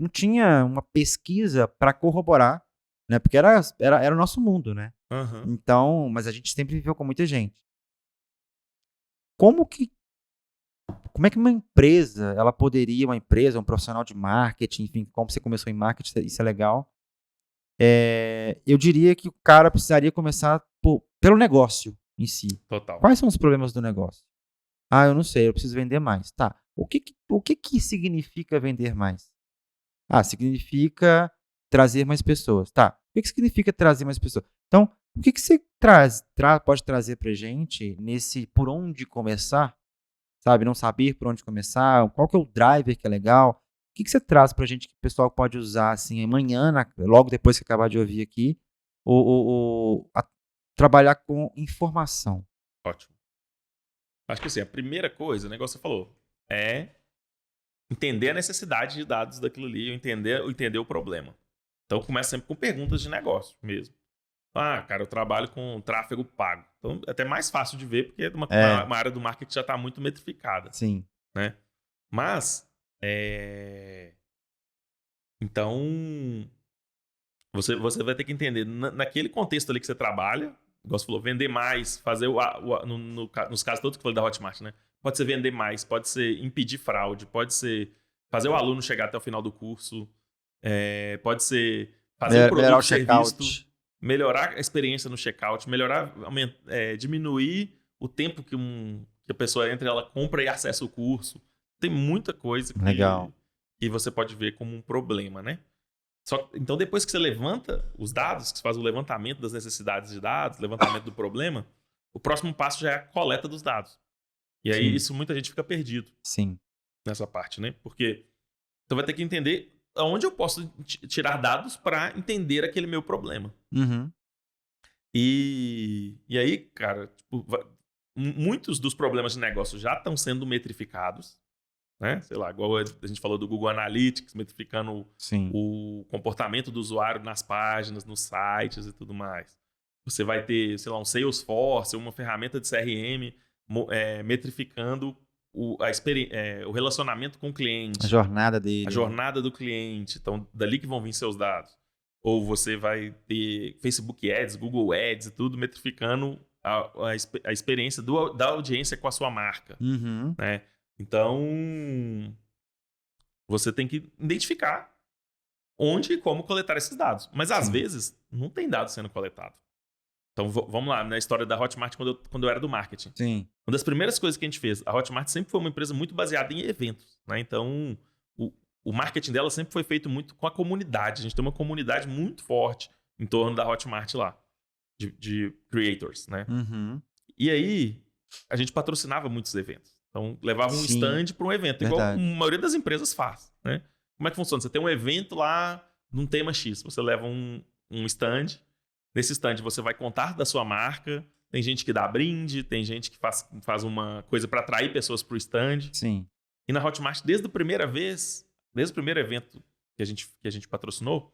tinha uma pesquisa para corroborar, né? Porque era o nosso mundo, né? Uhum. Então, mas a gente sempre viveu com muita gente. Como é que uma empresa, um profissional de marketing, enfim, como você começou em marketing, isso é legal. Eu diria que o cara precisaria começar pelo negócio em si. Total. Quais são os problemas do negócio? Eu não sei, eu preciso vender mais. Tá, o que significa vender mais? Significa trazer mais pessoas. Tá, o que significa trazer mais pessoas? Então, O que você pode trazer pra gente nesse por onde começar, sabe? Não saber por onde começar, qual que é o driver que é legal? O que você traz pra gente que o pessoal pode usar assim amanhã, logo depois que acabar de ouvir aqui, trabalhar com informação? Ótimo. Acho que assim, a primeira coisa, o negócio que você falou, é entender a necessidade de dados daquilo ali, entender o problema. Então começa sempre com perguntas de negócio mesmo. Ah, cara, eu trabalho com tráfego pago. Então é até mais fácil de ver, porque uma área do marketing já está muito metrificada. Sim. Né? Mas, então, você vai ter que entender, naquele contexto ali que você trabalha, igual você falou, vender mais, fazer nos casos todos que eu falei da Hotmart, né? Pode ser vender mais, pode ser impedir fraude, pode ser fazer o aluno chegar até o final do curso, pode ser fazer o produto ser visto, melhorar a experiência no checkout, diminuir o tempo que a pessoa entra, ela compra e acessa o curso. Tem muita coisa que você pode ver como um problema, né? Então, depois que você levanta os dados, que você faz o levantamento das necessidades de dados, levantamento do problema, o próximo passo já é a coleta dos dados. E aí, isso muita gente fica perdido. Sim. Nessa parte, né? Porque você vai ter que entender aonde eu posso tirar dados para entender aquele meu problema. Uhum. E aí, cara, tipo, muitos dos problemas de negócio já estão sendo metrificados, né? Sei lá, igual a gente falou do Google Analytics, metrificando o comportamento do usuário nas páginas, nos sites e tudo mais. Você vai ter, sei lá, um Salesforce, uma ferramenta de CRM metrificando o relacionamento com o cliente. A jornada dele. A jornada do cliente. Então, dali que vão vir seus dados. Ou você vai ter Facebook Ads, Google Ads e tudo metrificando a experiência da audiência com a sua marca. Uhum. Né? Então, você tem que identificar onde e como coletar esses dados. Mas, às vezes, não tem dados sendo coletados. Então, vamos lá, na história da Hotmart, quando eu era do marketing. Sim. Uma das primeiras coisas que a gente fez, a Hotmart sempre foi uma empresa muito baseada em eventos. Né? Então, o marketing dela sempre foi feito muito com a comunidade. A gente tem uma comunidade muito forte em torno da Hotmart lá, de creators, né? Uhum. E aí, a gente patrocinava muitos eventos. Então, levava um stand para um evento, igual a maioria das empresas faz, né? Como é que funciona? Você tem um evento lá num tema X, você leva um stand, nesse stand você vai contar da sua marca, tem gente que dá brinde, tem gente que faz uma coisa para atrair pessoas para o stand. Sim. E na Hotmart, desde o primeiro evento que a gente patrocinou,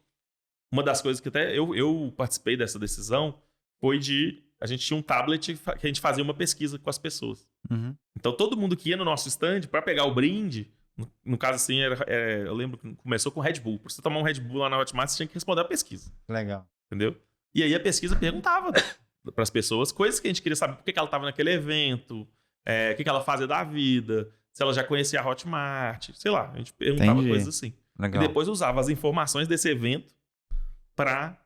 uma das coisas que até eu participei dessa decisão foi a gente tinha um tablet que a gente fazia uma pesquisa com as pessoas. Uhum. Então, todo mundo que ia no nosso stand para pegar o brinde, no caso assim, eu lembro que começou com Red Bull. Para você tomar um Red Bull lá na Hotmart, você tinha que responder a pesquisa. Legal. Entendeu? E aí a pesquisa perguntava para as pessoas coisas que a gente queria saber. Por que ela estava naquele evento, o que ela fazia da vida, se ela já conhecia a Hotmart, sei lá. A gente perguntava coisas assim. Legal. E depois usava as informações desse evento para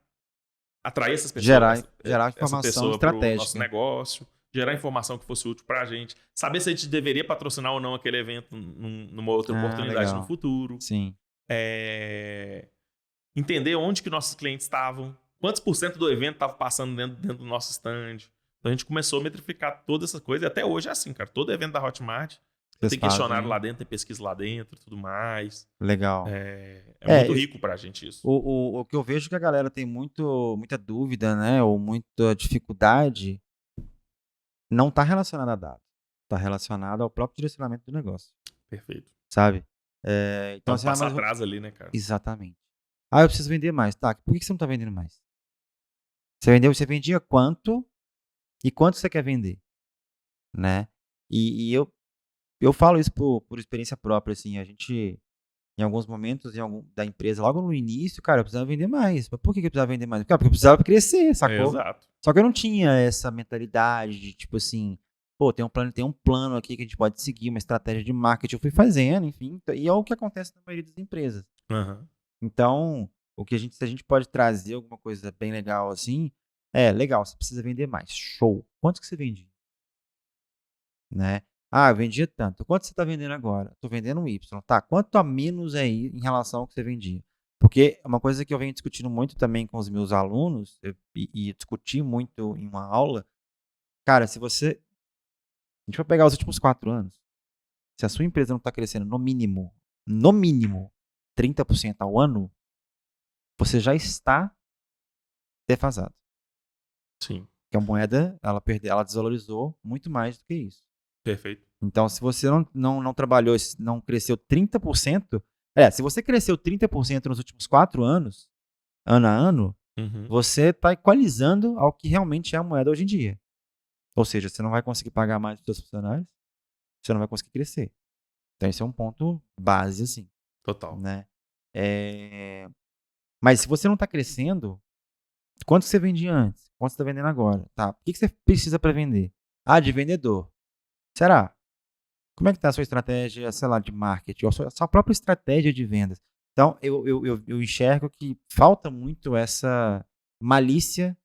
atrair essas pessoas. Gerar informação estratégica. Para o nosso negócio. Gerar informação que fosse útil para a gente. Saber se a gente deveria patrocinar ou não aquele evento numa outra oportunidade no futuro. Sim. Entender onde que nossos clientes estavam. Quantos % do evento estava passando dentro do nosso stand. Então a gente começou a metrificar toda essa coisa. E até hoje é assim, cara. Todo evento da Hotmart tem questionário lá dentro, tem pesquisa lá dentro, tudo mais. Legal. É muito rico pra gente isso. O que eu vejo que a galera tem muita dúvida, né? Ou muita dificuldade, não está relacionado a dados. Está relacionado ao próprio direcionamento do negócio. Perfeito. Sabe? Então, assim, passa atrás ali, né, cara? Exatamente. Eu preciso vender mais. Tá, por que você não está vendendo mais? Você vendia quanto e quanto você quer vender? Né? E eu falo isso por experiência própria, assim, a gente, em alguns momentos da empresa, logo no início, cara, eu precisava vender mais. Mas por que eu precisava vender mais? Cara, porque eu precisava crescer, sacou? Exato. Só que eu não tinha essa mentalidade de, tipo assim, pô, tem um plano aqui que a gente pode seguir, uma estratégia de marketing. Eu fui fazendo, enfim, e é o que acontece na maioria das empresas. Uhum. Então, se a gente pode trazer alguma coisa bem legal assim, legal, você precisa vender mais. Show. Quanto que você vendia? Né? Eu vendia tanto. Quanto você está vendendo agora? Estou vendendo um Y. Tá, quanto a menos aí em relação ao que você vendia? Porque uma coisa que eu venho discutindo muito também com os meus alunos, e discuti muito em uma aula, cara, se você... A gente vai pegar os últimos 4 anos, se a sua empresa não está crescendo no mínimo 30% ao ano, você já está defasado. Sim. Porque a moeda, ela desvalorizou muito mais do que isso. Perfeito. Então, se você não trabalhou, não cresceu 30%, se você cresceu 30% nos últimos 4 anos, ano a ano, você está equalizando ao que realmente é a moeda hoje em dia. Ou seja, você não vai conseguir pagar mais os seus funcionários, você não vai conseguir crescer. Então, esse é um ponto base, assim. Total. Né? Mas se você não está crescendo, quanto você vendia antes? Quanto você está vendendo agora? Tá. O que você precisa para vender? De vendedor. Será? Como é que está a sua estratégia, sei lá, de marketing? Ou a sua própria estratégia de vendas? Então, eu enxergo que falta muito essa malícia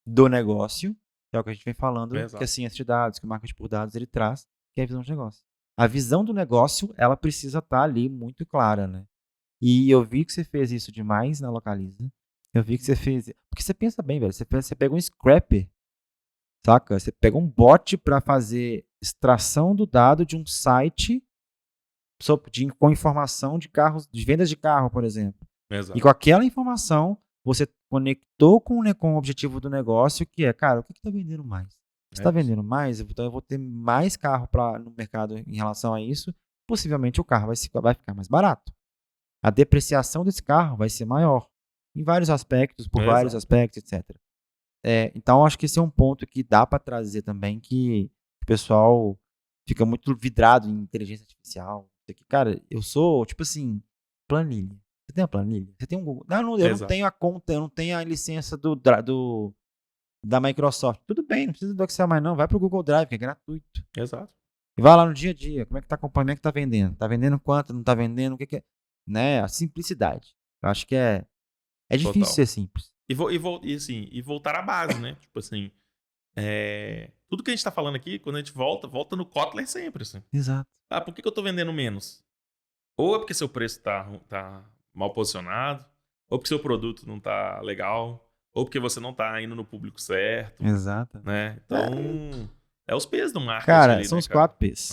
do negócio, que é o que a gente vem falando, que a ciência de dados, que o marketing por dados, ele traz, que é a visão de negócio. A visão do negócio, ela precisa estar ali muito clara, né? E eu vi que você fez isso demais na Localiza. Eu vi que você fez... Porque você pensa bem, velho. Você pega um scrapper, saca? Você pega um bot para fazer extração do dado de um site com informação de carros, de vendas de carro, por exemplo. Exato. E com aquela informação, você conectou com o objetivo do negócio, que é, cara, o que está vendendo mais? Se está vendendo mais, então eu vou ter mais carro no mercado em relação a isso. Possivelmente o carro vai ficar mais barato. A depreciação desse carro vai ser maior. Em vários aspectos, vários aspectos, etc. Então, acho que esse é um ponto que dá para trazer também, que o pessoal fica muito vidrado em inteligência artificial. Cara, eu sou, tipo assim, planilha. Você tem a planilha? Você tem um Google? Não, eu não tenho a conta, eu não tenho a licença da Microsoft. Tudo bem, não precisa do Excel mais não. Vai pro Google Drive, que é gratuito. Exato. E vai lá no dia a dia. Como é que tá acompanhando? Como é que tá vendendo? Tá vendendo quanto? Não tá vendendo? O que é? Né? A simplicidade. Eu acho que é difícil ser simples. E voltar à base, né? Tipo assim, tudo que a gente tá falando aqui, quando a gente volta no Kotler sempre, assim. Exato. Por que eu tô vendendo menos? Ou é porque seu preço tá mal posicionado, ou porque seu produto não tá legal, ou porque você não tá indo no público certo. Exato. Né? Então, os P's do marketing. Cara, ali, são né, os 4 P's.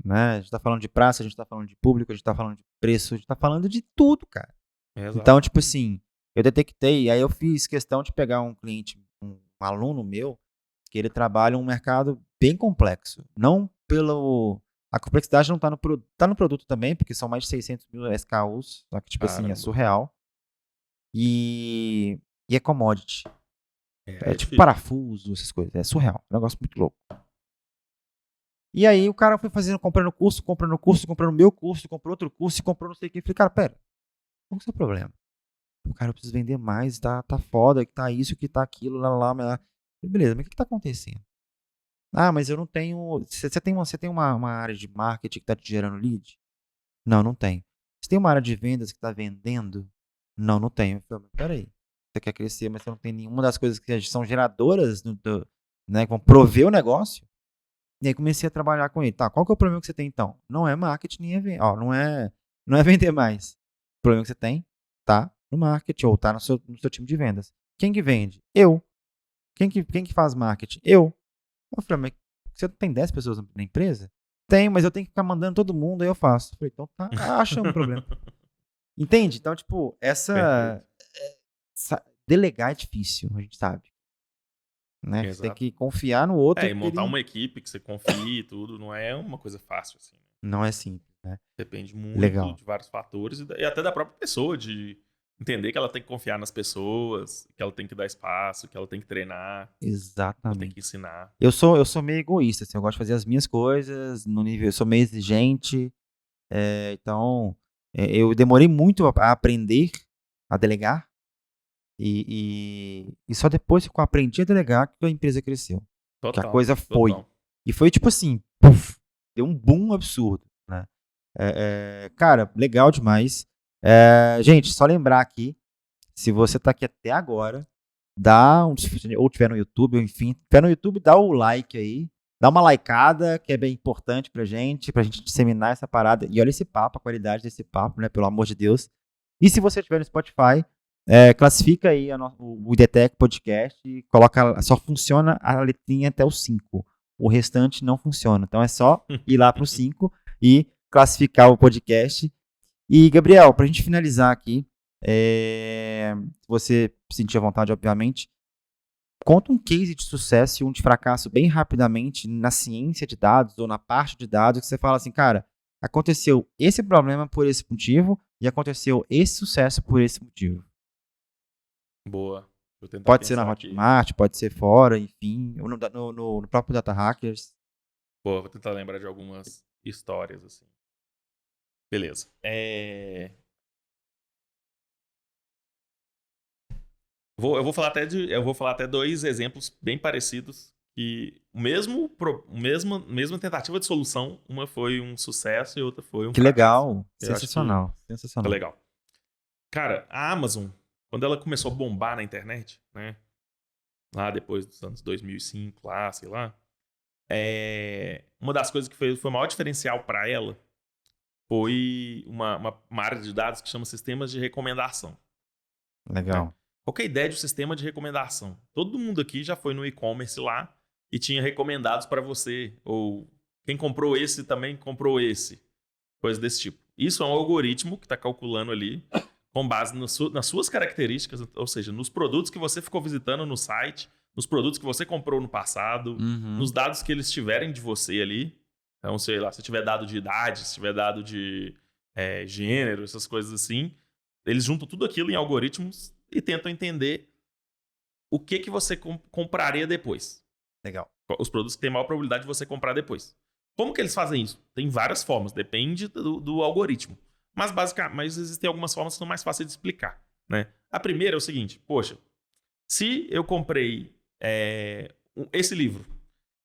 Né? A gente tá falando de praça, a gente tá falando de público, a gente tá falando de preço, a gente tá falando de tudo, cara. Exato. Então, tipo assim, eu detectei, aí eu fiz questão de pegar um cliente, um aluno meu, que ele trabalha um mercado bem complexo. Não a complexidade não tá no produto também, porque são mais de 600 mil SKUs, só que, tipo assim, é surreal. E é commodity. É tipo parafuso, essas coisas. É surreal. É um negócio muito louco. E aí o cara foi comprando curso, comprando meu curso, comprou outro curso e comprou não sei o que. Eu falei, cara, pera, qual que é o seu problema? Cara, eu preciso vender mais, tá foda, que tá isso, que tá aquilo, lá. Beleza, mas o que tá acontecendo? Mas eu não tenho... Você tem uma área de marketing que tá te gerando lead? Não tem. Você tem uma área de vendas que tá vendendo? Não tenho. Eu falei, peraí, você quer crescer, mas você não tem nenhuma das coisas que são geradoras, né, que vão prover o negócio? E aí comecei a trabalhar com ele. Tá, qual que é o problema que você tem então? Não é marketing, nem é vender. Não é vender mais. O problema que você tem tá no marketing ou tá no seu time de vendas. Quem que vende? Eu. Quem que faz marketing? Eu falei, mas você tem 10 pessoas na empresa? Tem, mas eu tenho que ficar mandando todo mundo, aí eu faço. Eu falei, então tá, acha um problema. Entende? Então, tipo, delegar é difícil, a gente sabe. Né? Você tem que confiar no outro. E montar uma equipe que você confie e tudo, não é uma coisa fácil assim. Não é simples, né? Depende muito de vários fatores e até da própria pessoa, de entender que ela tem que confiar nas pessoas, que ela tem que dar espaço, que ela tem que treinar. Exatamente. Ela tem que ensinar. Eu sou meio egoísta, assim, eu gosto de fazer as minhas coisas no nível, eu sou meio exigente, então eu demorei muito a aprender a delegar e só depois que eu aprendi a delegar que a empresa cresceu. Que a coisa foi. E foi tipo assim, puff, deu um boom absurdo, né? Cara, legal demais. Gente, só lembrar aqui, se você tá aqui até agora, ou tiver no YouTube, ou enfim, tiver no YouTube, dá o like aí, dá uma likeada, que é bem importante pra gente disseminar essa parada. E olha esse papo, a qualidade desse papo, né, pelo amor de Deus. E se você estiver no Spotify, classifica aí o IDTech Podcast e coloca, só funciona a letrinha até o 5. O restante não funciona. Então é só ir lá pro 5 e classificar o podcast. E, Gabriel, pra gente finalizar aqui, se você sentir a vontade, obviamente, conta um case de sucesso e um de fracasso bem rapidamente na ciência de dados ou na parte de dados que você fala assim, cara, aconteceu esse problema por esse motivo e aconteceu esse sucesso por esse motivo. Boa. Pode ser na Hotmart, pode ser fora, enfim, ou no próprio Data Hackers. Boa, vou tentar lembrar de algumas histórias, assim. Beleza. Eu vou falar até 2 exemplos bem parecidos que mesma tentativa de solução, uma foi um sucesso e outra foi um fracasso. Legal, sensacional. Tá legal. Cara, a Amazon, quando ela começou a bombar na internet, né? Lá depois dos anos 2005, lá, sei lá. Uma das coisas que foi o maior diferencial para ela foi uma área de dados que chama sistemas de recomendação. Legal. Né? Qual que é a ideia de um sistema de recomendação? Todo mundo aqui já foi no e-commerce lá e tinha recomendados para você. Ou quem comprou esse também comprou esse. Coisa desse tipo. Isso é um algoritmo que está calculando ali com base nas suas características, ou seja, nos produtos que você ficou visitando no site, nos produtos que você comprou no passado, nos dados que eles tiverem de você ali. Então, sei lá, se tiver dado de idade, se tiver dado de gênero, essas coisas assim, eles juntam tudo aquilo em algoritmos e tentam entender o que você compraria depois. Legal. Os produtos que têm maior probabilidade de você comprar depois. Como que eles fazem isso? Tem várias formas, depende do algoritmo. Mas existem algumas formas que são mais fáceis de explicar. Né? A primeira é o seguinte, poxa, se eu comprei esse livro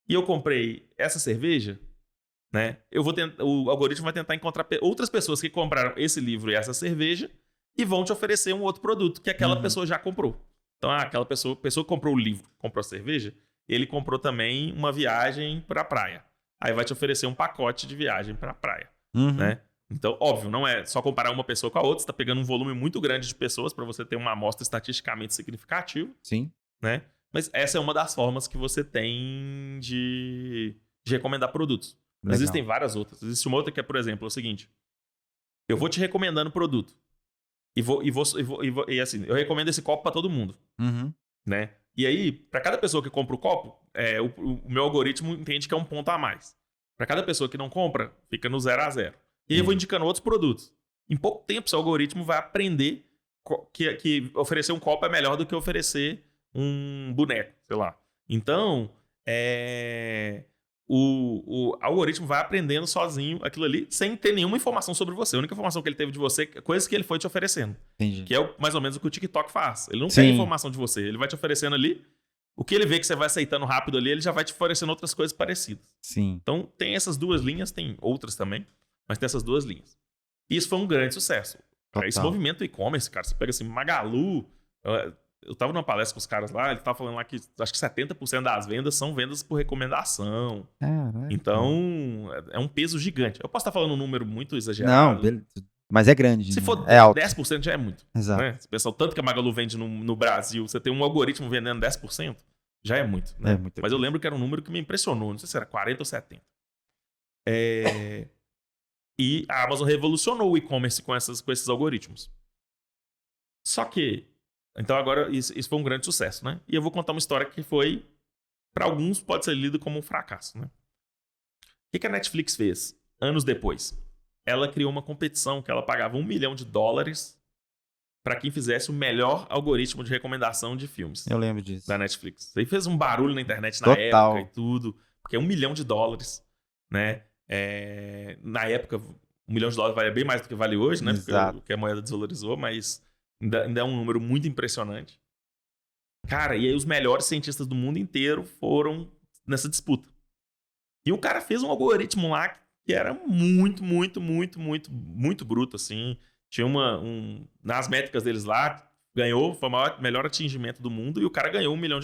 e eu comprei essa cerveja, né, o algoritmo vai tentar encontrar outras pessoas que compraram esse livro e essa cerveja e vão te oferecer um outro produto que aquela pessoa já comprou. Então, aquela pessoa que comprou o livro, comprou a cerveja, ele comprou também uma viagem para a praia. Aí vai te oferecer um pacote de viagem para a praia. Né? Então, óbvio, não é só comparar uma pessoa com a outra, você está pegando um volume muito grande de pessoas para você ter uma amostra estatisticamente significativa. Sim. Né? Mas essa é uma das formas que você tem de recomendar produtos. Legal. Existem várias outras. Existe uma outra que é, por exemplo, o seguinte. Eu vou te recomendando produto. E assim, eu recomendo esse copo para todo mundo. Né? E aí, para cada pessoa que compra o copo, o meu algoritmo entende que é um ponto a mais. Para cada pessoa que não compra, fica no 0 a 0. E aí eu vou indicando outros produtos. Em pouco tempo, seu algoritmo vai aprender que oferecer um copo é melhor do que oferecer um boneco, sei lá. Então, o algoritmo vai aprendendo sozinho aquilo ali, sem ter nenhuma informação sobre você. A única informação que ele teve de você é coisas que ele foi te oferecendo. Entendi. Que é mais ou menos o que o TikTok faz. Ele não tem informação de você. Ele vai te oferecendo ali. O que ele vê que você vai aceitando rápido ali, ele já vai te oferecendo outras coisas parecidas. Sim. Então, tem essas 2 linhas, tem outras também, mas tem essas 2 linhas. E isso foi um grande sucesso. Total. Esse movimento e-commerce, cara, você pega assim, Magalu. Eu tava numa palestra com os caras lá, ele tava falando lá que acho que 70% das vendas são vendas por recomendação. Então, é um peso gigante. Eu posso estar falando um número muito exagerado. Não, mas é grande. Se for alto. 10% já é muito. Exato. Né? Se pensar o tanto que a Magalu vende no Brasil, você tem um algoritmo vendendo 10%, já é muito. Né? Mas eu lembro que era um número que me impressionou. Não sei se era 40 ou 70. E a Amazon revolucionou o e-commerce com esses algoritmos. Só que, então agora isso foi um grande sucesso, né? E eu vou contar uma história que foi, para alguns, pode ser lido como um fracasso, né? O que a Netflix fez anos depois? Ela criou uma competição que ela pagava $1 milhão para quem fizesse o melhor algoritmo de recomendação de filmes. Eu lembro disso. Da Netflix. Isso aí fez um barulho na internet na época e tudo, porque é $1 milhão, né? Na época, $1 milhão valia bem mais do que vale hoje, né? Porque a moeda desvalorizou, mas ainda é um número muito impressionante. Cara, e aí os melhores cientistas do mundo inteiro foram nessa disputa. E o cara fez um algoritmo lá que era muito, muito, muito, muito, muito bruto, assim. Tinha nas métricas deles lá, ganhou, foi o melhor atingimento do mundo e o cara ganhou $1 milhão.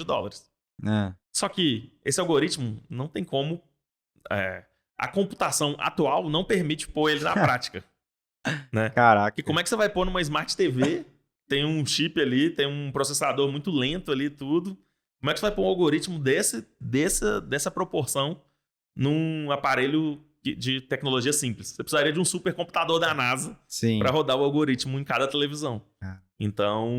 Só que esse algoritmo não tem como... a computação atual não permite pôr ele na prática. Né? Caraca. E como é que você vai pôr numa Smart TV? Tem um chip ali, tem um processador muito lento ali, tudo. Como é que você vai pôr um algoritmo dessa proporção num aparelho de tecnologia simples? Você precisaria de um supercomputador da NASA para rodar o algoritmo em cada televisão. Então,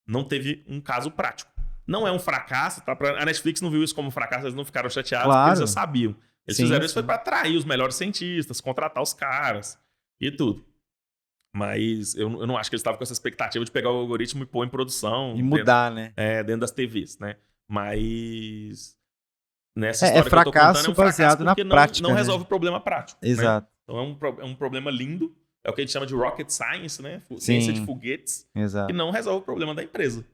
não teve um caso prático. Não é um fracasso, tá? A Netflix não viu isso como um fracasso, eles não ficaram chateados, porque eles já sabiam. Eles fizeram isso foi para atrair os melhores cientistas, contratar os caras e tudo. Mas eu não acho que eles estavam com essa expectativa de pegar o algoritmo e pôr em produção. E mudar, né? Dentro das TVs, né? Mas nessa história que eu tô fracasso contando, é um fracasso baseado na prática, não resolve o problema prático. Exato. Né? Então é um problema lindo. É o que a gente chama de rocket science, né? Ciência de foguetes. Exato. Que não resolve o problema da empresa.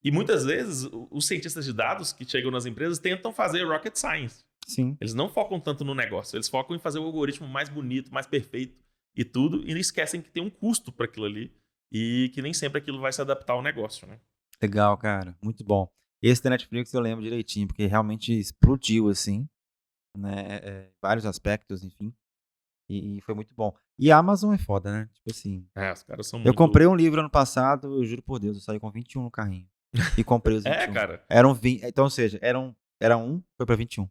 E muitas vezes, os cientistas de dados que chegam nas empresas tentam fazer rocket science. Sim. Eles não focam tanto no negócio. Eles focam em fazer o algoritmo mais bonito, mais perfeito e tudo. E esquecem que tem um custo para aquilo ali. E que nem sempre aquilo vai se adaptar ao negócio, né? Legal, cara. Muito bom. Esse da Netflix eu lembro direitinho, porque realmente explodiu, assim, né? Vários aspectos, enfim. E foi muito bom. E a Amazon é foda, né? Tipo assim. Os caras são muito... Eu comprei um livro ano passado, eu juro por Deus, eu saí com 21 no carrinho. E comprei os 21. cara. Eram 20. Então, ou seja, era um, foi pra 21.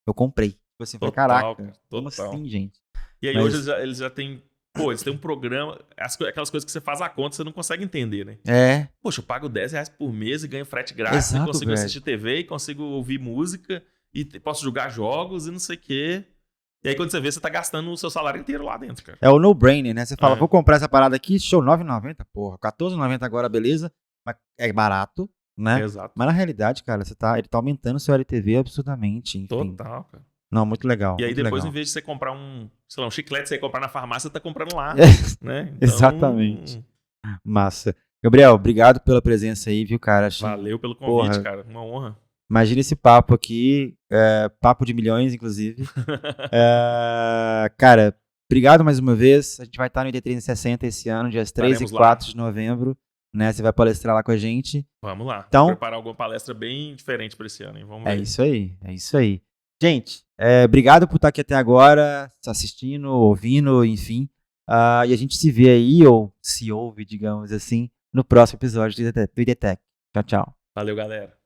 Eu comprei. Tipo assim, falei, caraca. Como assim, gente? E aí hoje eles já têm. Pô, eles têm um programa. Aquelas coisas que você faz a conta, você não consegue entender, né? Poxa, eu pago R$10 por mês e ganho frete grátis. Exato, e consigo assistir TV, e consigo ouvir música, e posso jogar jogos e não sei o quê. E aí, quando você vê, você tá gastando o seu salário inteiro lá dentro, cara. É o no-brainer, né? Você fala, vou comprar essa parada aqui, show, R$9,90, porra. R$14,90 agora, beleza. Mas é barato, né? Exato. Mas na realidade, cara, ele tá aumentando o seu LTV absurdamente. Enfim. Total, cara. Não, muito legal. E aí muito depois, legal. em vez de você comprar um chiclete, você comprar na farmácia, você tá comprando lá, né? Então... Exatamente. Massa. Gabriel, obrigado pela presença aí, viu, cara? Valeu pelo convite, cara. Uma honra. Imagina esse papo aqui, papo de milhões, inclusive. Cara, obrigado mais uma vez. A gente vai estar no ID360 esse ano, dias 3 e 4 de novembro. Né? Você vai palestrar lá com a gente. Vamos lá. Então, vou preparar alguma palestra bem diferente para esse ano, hein? Vamos ver. É isso aí. Gente, obrigado por estar aqui até agora, assistindo, ouvindo, enfim. E a gente se vê aí, ou se ouve, digamos assim, no próximo episódio do IDTech. Tchau, tchau. Valeu, galera.